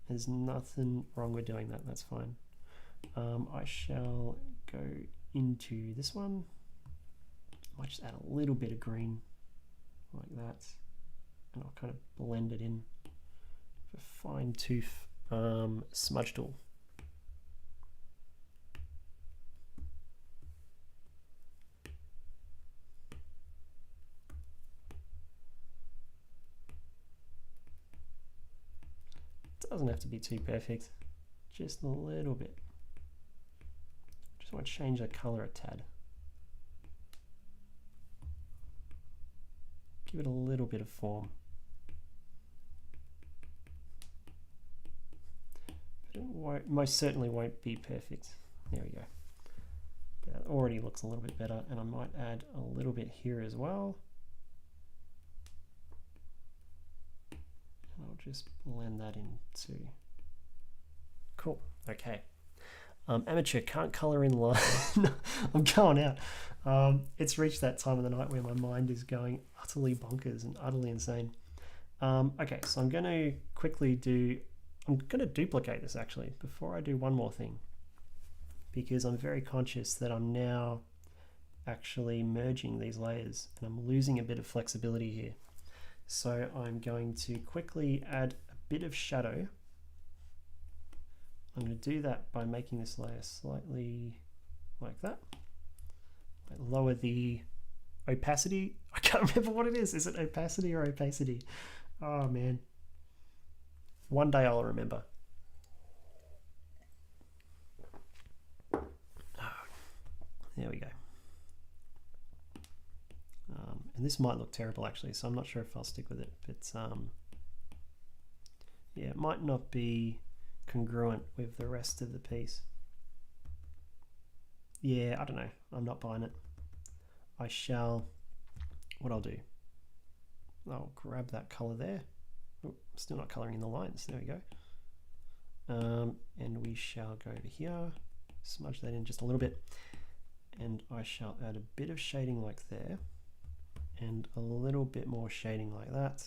There's nothing wrong with doing that, that's fine. I shall go into this one. I might just add a little bit of green like that, and I'll kind of blend it in with a fine tooth smudge tool. Doesn't have to be too perfect, just a little bit. Just want to change the color a tad. Give it a little bit of form. But it won't, most certainly won't be perfect. There we go. Yeah, it already looks a little bit better, and I might add a little bit here as well. I'll just blend that in too. Cool. Okay. Amateur, can't color in line. I'm going out. It's reached that time of the night where my mind is going utterly bonkers and utterly insane. Okay, so I'm going to quickly I'm going to duplicate this actually before I do one more thing, because I'm very conscious that I'm now actually merging these layers and I'm losing a bit of flexibility here. So I'm going to quickly add a bit of shadow. I'm going to do that by making this layer slightly like that. Lower the opacity. I can't remember what it is. Is it opacity or opacity? Oh man. One day I'll remember. There we go. And this might look terrible actually, so I'm not sure if I'll stick with it, but yeah, it might not be congruent with the rest of the piece. Yeah, I don't know, I'm not buying it. I shall, what I'll do, I'll grab that color there. Oh, still not coloring in the lines, there we go. And we shall go over here, smudge that in just a little bit, and I shall add a bit of shading like there, and a little bit more shading like that,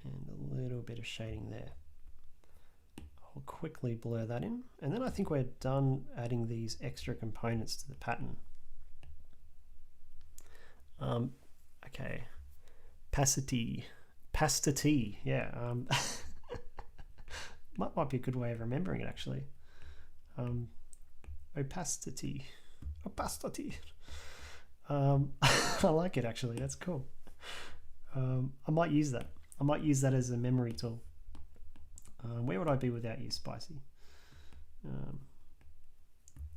and a little bit of shading there. I'll quickly blur that in, and then I think we're done adding these extra components to the pattern. Okay, opacity, yeah, might be a good way of remembering it actually. Opacity. I like it actually, that's cool. I might use that. I might use that as a memory tool. Where would I be without you, Spicy?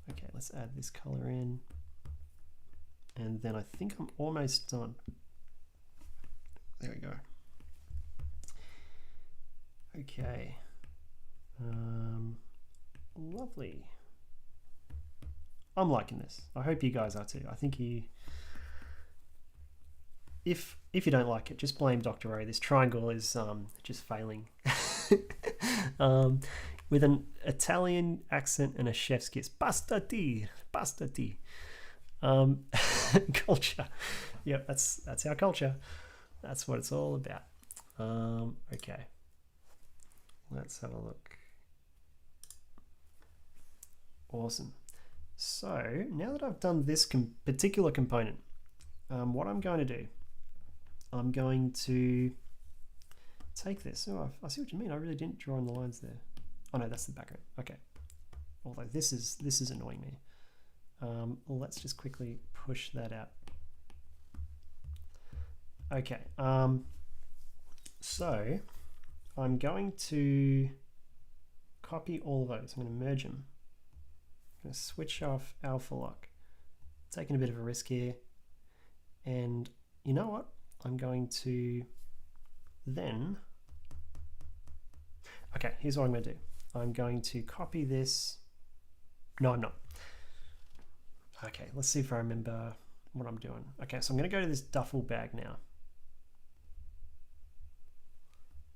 Okay, let's add this color in. And then I think I'm almost done. There we go. Okay. Lovely. I'm liking this. I hope you guys are too. I think if you don't like it, just blame Dr. O. This triangle is just failing. With an Italian accent and a chef's kiss. Bastati. Culture. Yep, that's our culture. That's what it's all about. Okay. Let's have a look. Awesome. So now that I've done this particular component, what I'm going to do, I'm going to take this. Oh, I see what you mean. I really didn't draw on the lines there. Oh no, that's the background. Okay. Although this is annoying me. Well, let's just quickly push that out. Okay. So I'm going to copy all of those. I'm going to merge them. I'm going to switch off alpha lock. Taking a bit of a risk here. And you know what? I'm going to then... Okay, here's what I'm going to do. I'm going to copy this. No, I'm not. Okay, let's see if I remember what I'm doing. Okay, so I'm going to go to this duffel bag now.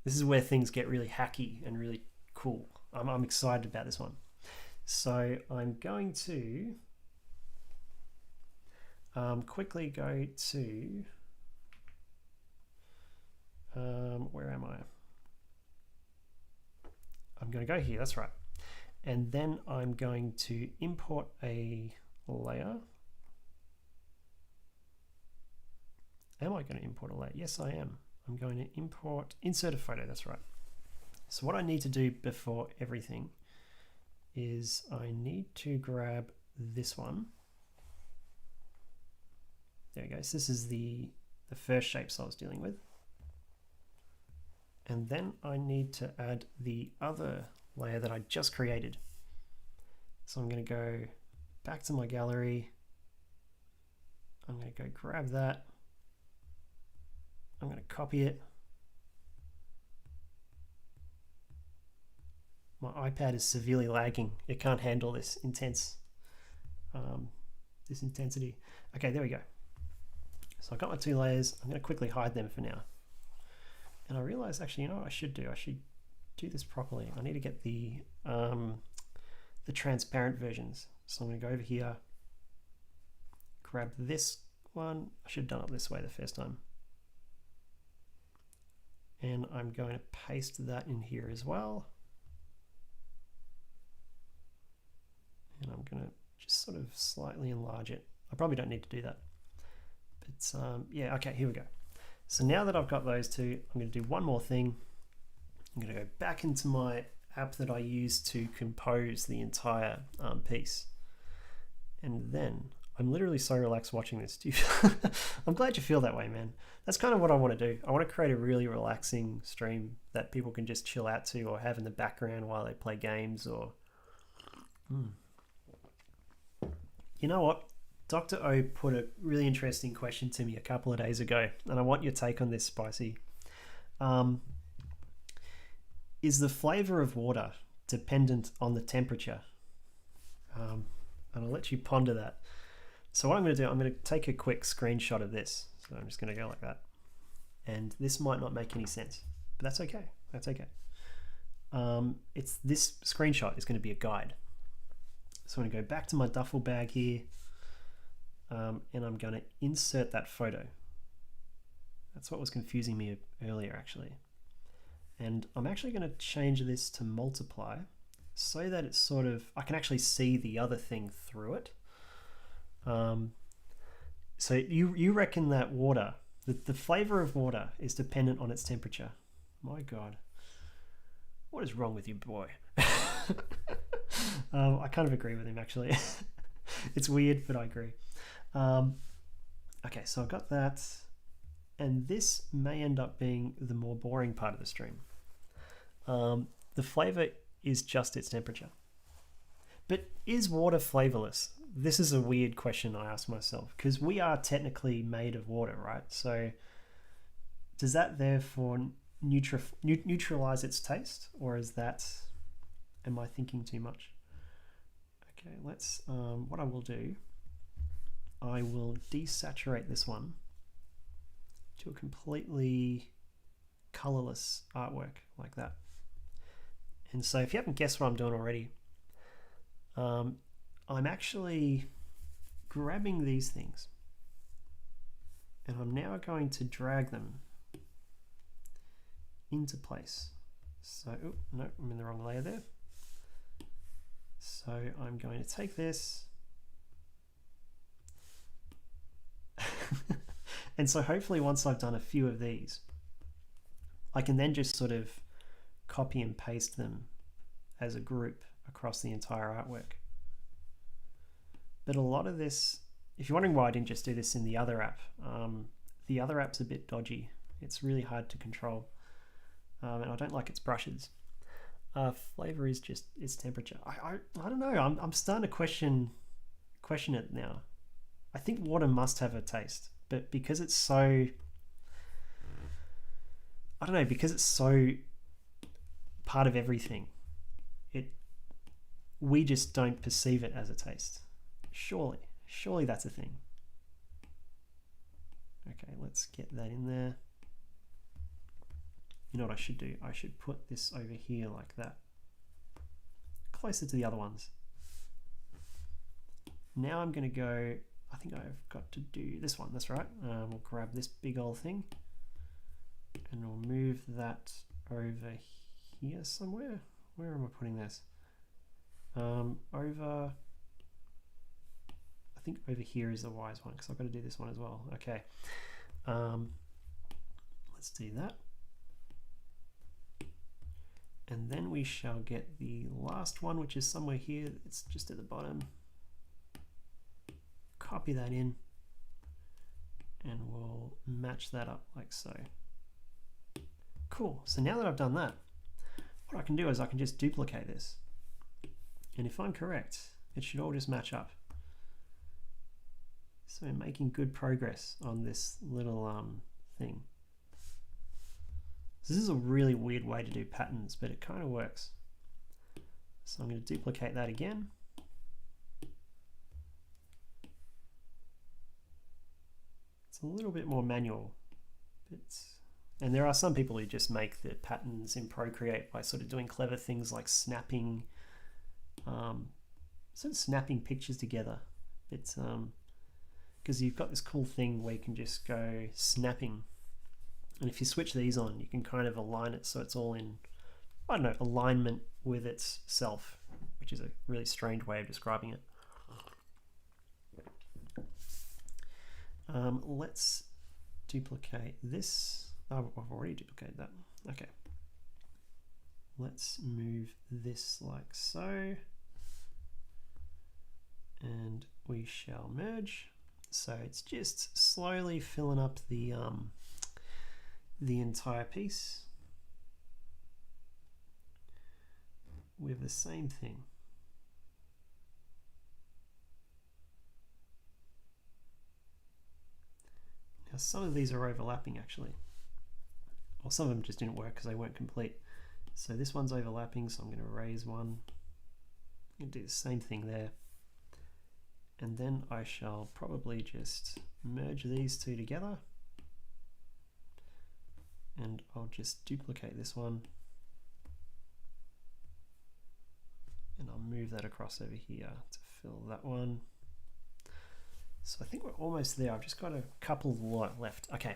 This is where things get really hacky and really cool. I'm excited about this one. So I'm going to quickly go to, where am I? I'm going to go here, that's right. And then I'm going to import a layer. Am I going to import a layer? Yes, I am. I'm going to insert a photo, that's right. So what I need to do before everything is I need to grab this one. There we go. So this is the first shapes I was dealing with. And then I need to add the other layer that I just created. So I'm going to go back to my gallery. I'm going to go grab that. I'm going to copy it. My iPad is severely lagging. It can't handle this intensity. Okay, there we go. So I've got my two layers. I'm going to quickly hide them for now. And I realized actually, you know what I should do? I should do this properly. I need to get the transparent versions. So I'm going to go over here, grab this one. I should have done it this way the first time. And I'm going to paste that in here as well. And I'm going to just sort of slightly enlarge it. I probably don't need to do that. But yeah, okay, here we go. So now that I've got those two, I'm going to do one more thing. I'm going to go back into my app that I use to compose the entire piece. And then I'm literally so relaxed watching this. I'm glad you feel that way, man. That's kind of what I want to do. I want to create a really relaxing stream that people can just chill out to or have in the background while they play games or... You know what? Dr. O put a really interesting question to me a couple of days ago, and I want your take on this, Spicy. Is the flavor of water dependent on the temperature? And I'll let you ponder that. So what I'm going to do, I'm going to take a quick screenshot of this. So I'm just going to go like that. And this might not make any sense, but that's okay. That's okay. This screenshot is going to be a guide. So I'm going to go back to my duffel bag here. And I'm going to insert that photo. That's what was confusing me earlier, actually. And I'm actually going to change this to multiply so that it's sort of, I can actually see the other thing through it. So you reckon that water, the flavor of water is dependent on its temperature. My God. What is wrong with you, boy? I kind of agree with him, actually. It's weird, but I agree. Okay, so I've got that, and this may end up being the more boring part of the stream. The flavor is just its temperature. But is water flavorless? This is a weird question I ask myself, because we are technically made of water, right? So does that therefore neutralize its taste, or is that, am I thinking too much? Okay, let's, what I will do, I will desaturate this one to a completely colorless artwork like that. And so if you haven't guessed what I'm doing already, I'm actually grabbing these things and I'm now going to drag them into place. So, oh, no, I'm in the wrong layer there. So I'm going to take this and so hopefully once I've done a few of these, I can then just sort of copy and paste them as a group across the entire artwork. But a lot of this, if you're wondering why I didn't just do this in the other app, the other app's a bit dodgy. It's really hard to control, and I don't like its brushes. Flavor is just its temperature. I don't know. I'm starting to question it now. I think water must have a taste, but because it's so, I don't know, because it's so part of everything, we just don't perceive it as a taste. Surely that's a thing. Okay, let's get that in there. You know what I should do? I should put this over here like that, closer to the other ones. Now I'm going to go, I think I've got to do this one, that's right. We'll grab this big old thing and we'll move that over here somewhere. Where am I putting this? Over, I think over here is the wise one because I've got to do this one as well. Okay, let's do that. And then we shall get the last one, which is somewhere here. It's just at the bottom. Copy that in and we'll match that up like so. Cool. So now that I've done that, what I can do is I can just duplicate this. And if I'm correct, it should all just match up. So we're making good progress on this little thing. So this is a really weird way to do patterns, but it kind of works. So I'm going to duplicate that again. It's a little bit more manual. And there are some people who just make the patterns in Procreate by sort of doing clever things like snapping, pictures together. It's because you've got this cool thing where you can just go snapping. And if you switch these on, you can kind of align it so it's all in, I don't know, alignment with itself, which is a really strange way of describing it. Let's duplicate this. Oh, I've already duplicated that. Okay. Let's move this like so. And we shall merge. So it's just slowly filling up the entire piece with the same thing. Now some of these are overlapping actually. Well, some of them just didn't work because they weren't complete. So this one's overlapping, so I'm going to erase one. I'm going to do the same thing there. And then I shall probably just merge these two together. And I'll just duplicate this one. And I'll move that across over here to fill that one. So I think we're almost there. I've just got a couple left. Okay.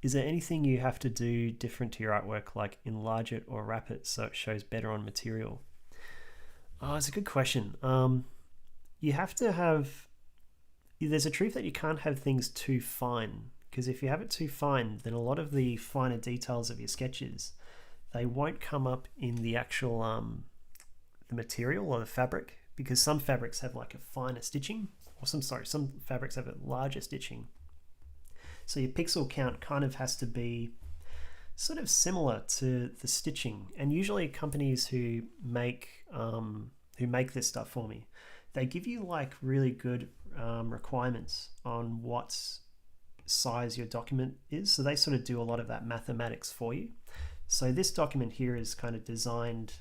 Is there anything you have to do different to your artwork, like enlarge it or wrap it so it shows better on material? Oh, it's a good question. You have to have, there's a truth that you can't have things too fine, because if you have it too fine, then a lot of the finer details of your sketches, they won't come up in the actual the material or the fabric, because some fabrics have like a finer stitching, or some fabrics have a larger stitching. So your pixel count kind of has to be sort of similar to the stitching. And usually companies who make this stuff for me, they give you like really good requirements on what size your document is. So they sort of do a lot of that mathematics for you. So this document here is kind of designed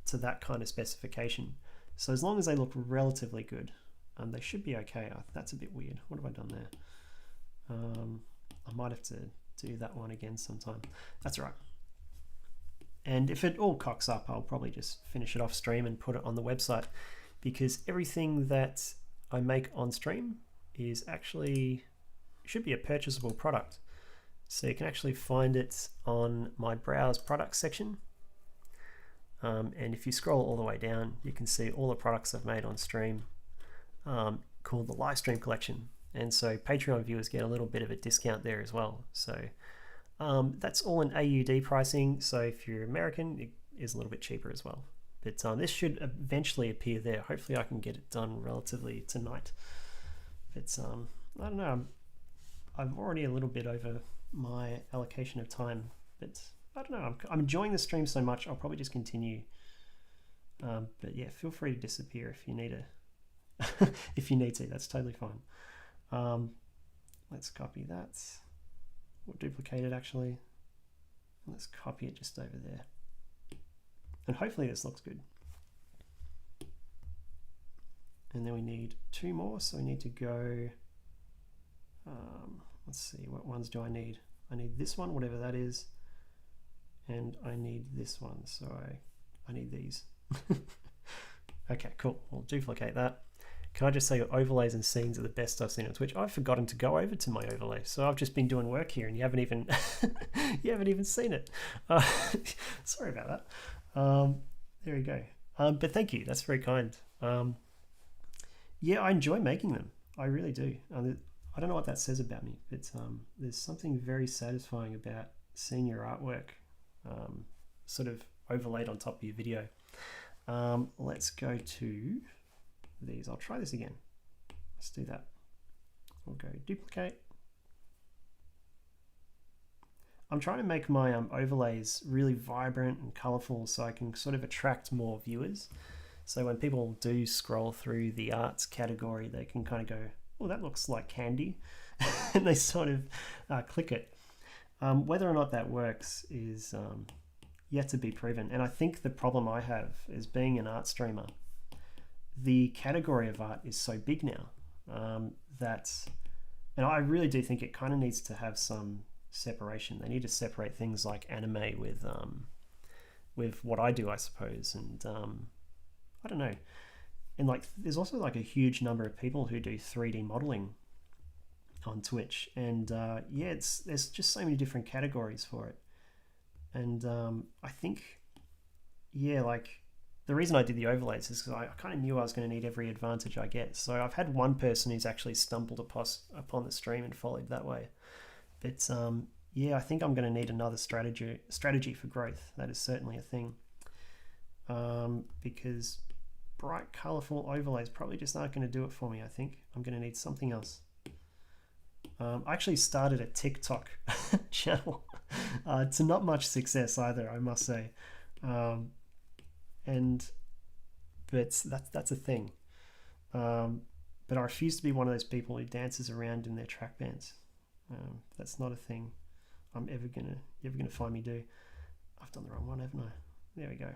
to that kind of specification. So as long as they look relatively good, they should be okay. That's a bit weird. What have I done there? I might have to do that one again sometime. That's all right. And if it all cocks up, I'll probably just finish it off stream and put it on the website, because everything that I make on stream is actually, should be a purchasable product. So you can actually find it on my browse products section. And if you scroll all the way down, you can see all the products I've made on stream called the live stream collection. And so Patreon viewers get a little bit of a discount there as well. So that's all in AUD pricing. So if you're American, it is a little bit cheaper as well. But this should eventually appear there. Hopefully I can get it done relatively tonight. But I don't know, I'm already a little bit over my allocation of time, but I don't know, I'm enjoying the stream so much, I'll probably just continue. But yeah, feel free to disappear if you need to. If you need to, that's totally fine. Let's copy that. We'll duplicate it actually. Let's copy it just over there. And hopefully this looks good. And then we need 2 more, so we need to go, let's see, what ones do I need? I need this one, whatever that is, and I need this one, so I need these. Okay, cool, we'll duplicate that. Can I just say overlays and scenes are the best I've seen on Twitch? I've forgotten to go over to my overlay, so I've just been doing work here and you haven't even you haven't even seen it. Sorry about that. There we go. But thank you, that's very kind. Yeah, I enjoy making them. I really do. I don't know what that says about me, but there's something very satisfying about seeing your artwork sort of overlaid on top of your video. Let's go to these. I'll try this again. Let's do that. We'll go duplicate. I'm trying to make my overlays really vibrant and colorful so I can sort of attract more viewers. So when people do scroll through the arts category, they can kind of go, oh, that looks like candy. And they sort of click it. Whether or not that works is yet to be proven. And I think the problem I have is being an art streamer, the category of art is so big now and I really do think it kind of needs to have some separation. They need to separate things like anime with what I do, I suppose. And I don't know. And like, there's also like a huge number of people who do 3D modeling on Twitch, and yeah, there's just so many different categories for it. And I think, yeah, like the reason I did the overlays is because I kind of knew I was going to need every advantage I get. So I've had one person who's actually stumbled upon the stream and followed that way. But yeah, I think I'm going to need another strategy for growth. That is certainly a thing. Because bright, colorful overlays probably just aren't going to do it for me. I think I'm going to need something else. I actually started a TikTok channel to not much success either, I must say. But that's a thing. But I refuse to be one of those people who dances around in their track bands. That's not a thing you're ever gonna find me do. I've done the wrong one, haven't I? There we go.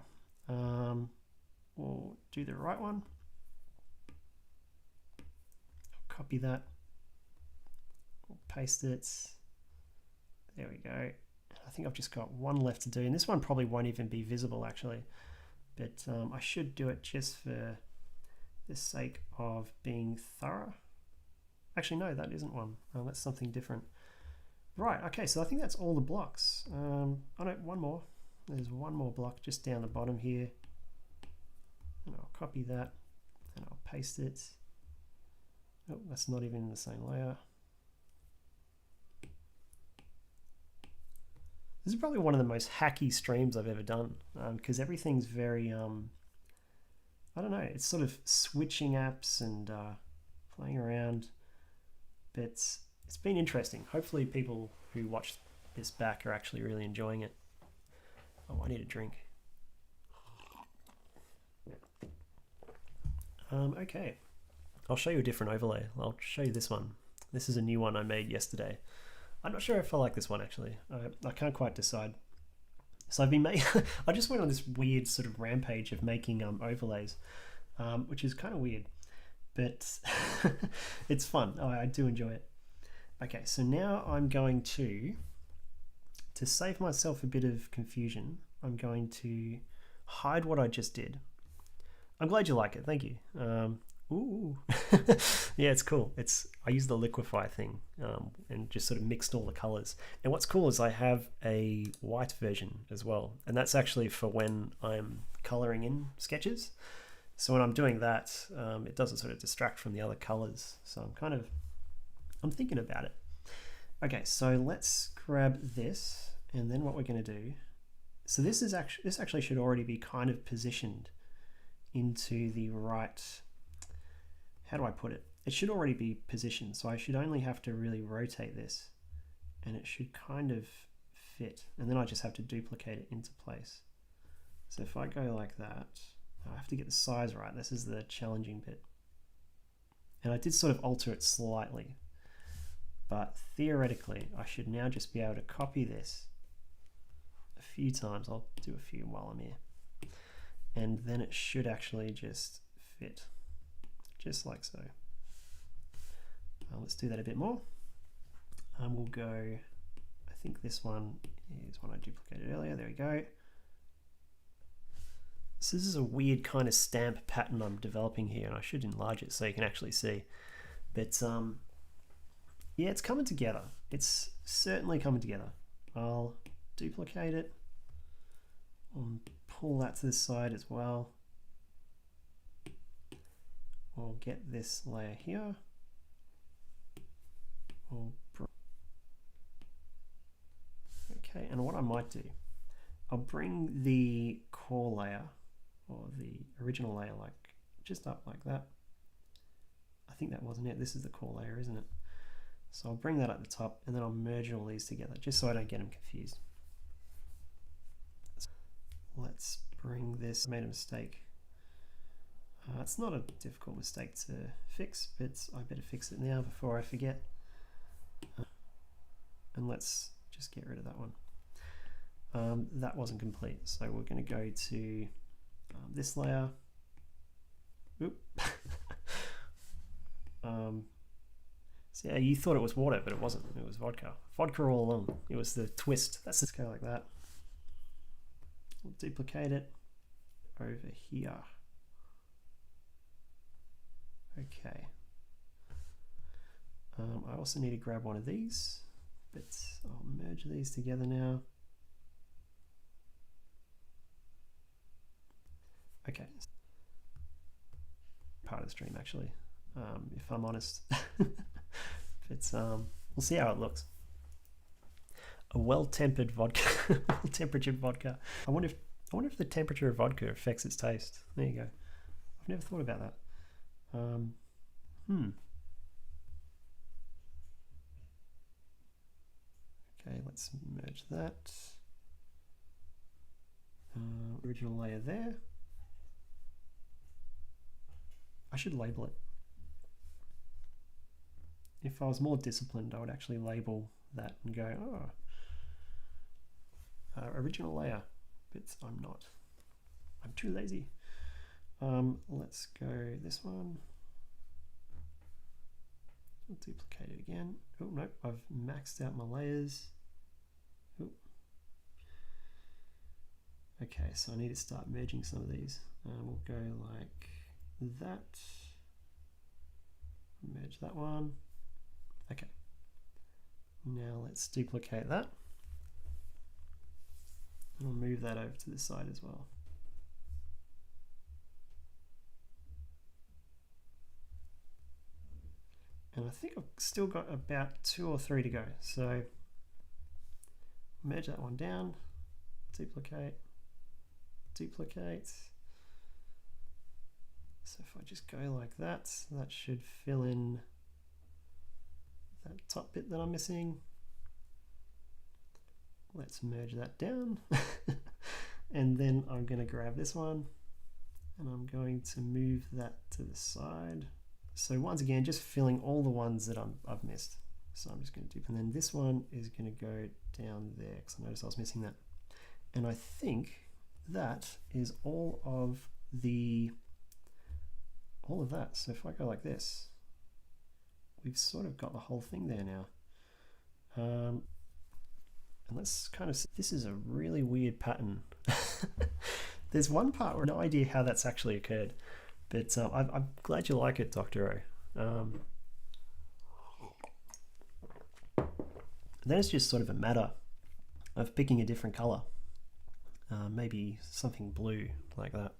We'll do the right one. Copy that. We'll paste it. There we go. I think I've just got one left to do, and this one probably won't even be visible actually, but I should do it just for the sake of being thorough. Actually, no, that isn't one. That's something different. Right, okay, so I think that's all the blocks. Oh no, one more. There's one more block just down the bottom here. And I'll copy that and I'll paste it. Oh, that's not even in the same layer. This is probably one of the most hacky streams I've ever done, because everything's very, I don't know, it's sort of switching apps and playing around, but it's been interesting. Hopefully people who watch this back are actually really enjoying it. Oh, I need a drink. Okay, I'll show you a different overlay. I'll show you this one. This is a new one I made yesterday. I'm not sure if I like this one actually. I can't quite decide. So I've been I just went on this weird sort of rampage of making overlays, which is kind of weird, but it's fun. I do enjoy it. Okay, so now I'm going to save myself a bit of confusion, I'm going to hide what I just did. I'm glad you like it. Thank you. Ooh, yeah, it's cool. I use the liquefy thing and just sort of mixed all the colors. And what's cool is I have a white version as well, and that's actually for when I'm coloring in sketches. So when I'm doing that, it doesn't sort of distract from the other colors. So I'm thinking about it. Okay, so let's grab this, and then what we're going to do. So this actually should already be kind of positioned into the right, how do I put it? It should already be positioned, so I should only have to really rotate this and it should kind of fit, and then I just have to duplicate it into place. So if I go like that, I have to get the size right. This is the challenging bit. And I did sort of alter it slightly, but theoretically I should now just be able to copy this a few times. I'll do a few while I'm here. And then it should actually just fit, just like so. Let's do that a bit more. We'll go, I think this one is one I duplicated earlier. There we go. So this is a weird kind of stamp pattern I'm developing here, and I should enlarge it so you can actually see. But yeah, it's coming together. It's certainly coming together. I'll duplicate it. I'll pull that to the side as well. I'll get this layer here. Okay, and what I might do, I'll bring the core layer or the original layer like just up like that. I think that wasn't it. This is the core layer, isn't it? So I'll bring that at the top and then I'll merge all these together just so I don't get them confused. Let's bring this, I made a mistake. It's not a difficult mistake to fix, but I better fix it now before I forget. And let's just get rid of that one. That wasn't complete, so we're going to go to this layer. Oop. So yeah, you thought it was water, but it wasn't. It was vodka. Vodka all along. It was the twist. Let's just go like that. We'll duplicate it over here. Okay. I also need to grab one of these, but I'll merge these together now. Okay. Part of the stream actually, if I'm honest. But we'll see how it looks. A well-tempered vodka, well-temperatured vodka. I wonder if the temperature of vodka affects its taste. There you go. I've never thought about that. Okay, let's merge that. Original layer there. I should label it. If I was more disciplined, I would actually label that and go, oh, original layer, but I'm not. I'm too lazy. Let's go this one. I'll duplicate it again. Oh, nope, I've maxed out my layers. Ooh. Okay, so I need to start merging some of these. We'll go like that. Merge that one. Okay. Now let's duplicate that. And I'll move that over to the side as well. And I think I've still got about 2 or 3 to go. So merge that one down, duplicate, duplicate. So if I just go like that, that should fill in that top bit that I'm missing. Let's merge that down. And then I'm going to grab this one and I'm going to move that to the side. So once again, just filling all the ones that I've missed. So I'm just going to do, and then this one is going to go down there because I noticed I was missing that. And I think that is all of that. So if I go like this, we've sort of got the whole thing there now. And let's kind of see. This is a really weird pattern. There's one part where I have no idea how that's actually occurred, but I'm glad you like it, Dr. O. Then it's just sort of a matter of picking a different color, maybe something blue like that.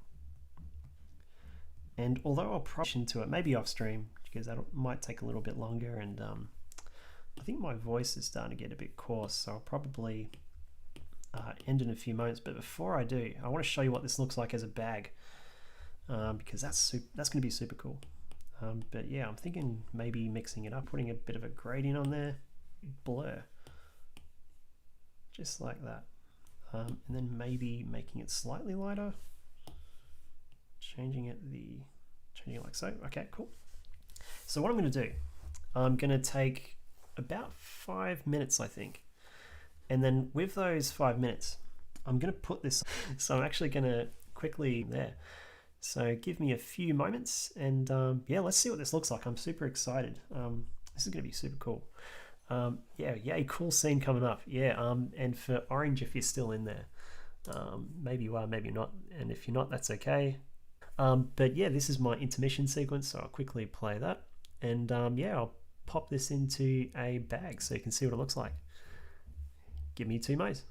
And although I'll probably into it, maybe off stream, because that might take a little bit longer, and I think my voice is starting to get a bit coarse, so I'll probably end in a few moments. But before I do, I want to show you what this looks like as a bag. because that's going to be super cool. But yeah, I'm thinking maybe mixing it up, putting a bit of a gradient on there, blur, just like that, and then maybe making it slightly lighter, changing it like so. Okay, cool. So what I'm going to do, I'm going to take about 5 minutes, I think, and then with those 5 minutes, I'm going to put this. So I'm actually going to quickly there. So give me a few moments, and yeah, let's see what this looks like. I'm super excited. This is going to be super cool. Yeah, yay, cool scene coming up. Yeah, and for Orange, if you're still in there, maybe you are, maybe not, and if you're not, that's okay. But yeah, this is my intermission sequence, so I'll quickly play that, and yeah, I'll pop this into a bag so you can see what it looks like. Give me 2 mo's.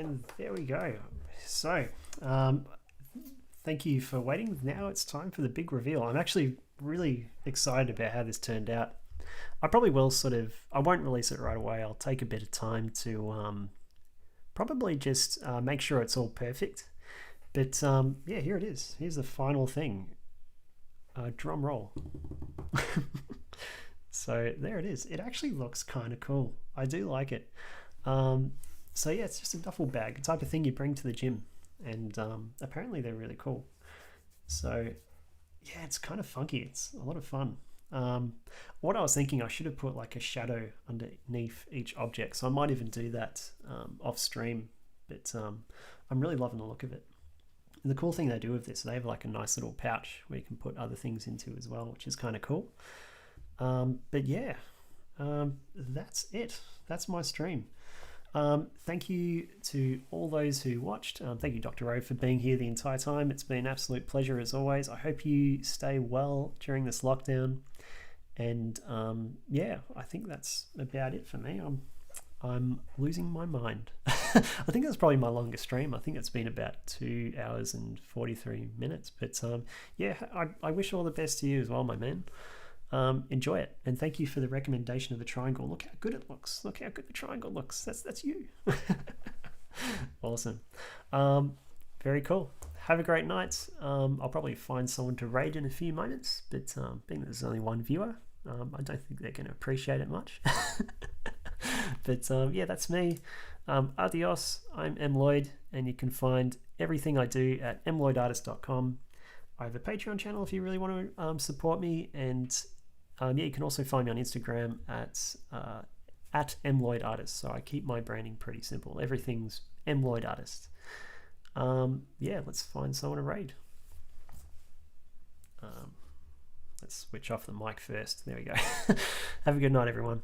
And there we go. So, thank you for waiting. Now it's time for the big reveal. I'm actually really excited about how this turned out. I probably will I won't release it right away. I'll take a bit of time to probably just make sure it's all perfect. But yeah, here it is. Here's the final thing. Drum roll. So there it is. It actually looks kind of cool. I do like it. So yeah, it's just a duffel bag, the type of thing you bring to the gym. And apparently they're really cool. So yeah, it's kind of funky. It's a lot of fun. What I was thinking, I should have put like a shadow underneath each object. So I might even do that off stream. But I'm really loving the look of it. And the cool thing they do with this, they have like a nice little pouch where you can put other things into as well, which is kind of cool. But yeah, that's it. That's my stream. Thank you to all those who watched. Thank you, Dr. O, for being here the entire time. It's been an absolute pleasure as always. I hope you stay well during this lockdown. And yeah, I think that's about it for me. I'm losing my mind. I think that's probably my longest stream. I think it's been about 2 hours and 43 minutes. But yeah, I wish all the best to you as well, my man. Enjoy it, and thank you for the recommendation of the triangle. Look how good it looks. Look how good the triangle looks. That's you. Awesome. Very cool. Have a great night. I'll probably find someone to raid in a few moments, but being there's only one viewer, I don't think they're going to appreciate it much. But yeah, that's me. Adios. I'm mlloyd, and you can find everything I do at mlloydartist.com. I have a Patreon channel if you really want to support me, and yeah, you can also find me on Instagram at mlloydartist. So I keep my branding pretty simple. Everything's mlloydartist. Yeah, let's find someone to raid. Let's switch off the mic first. There we go. Have a good night, everyone.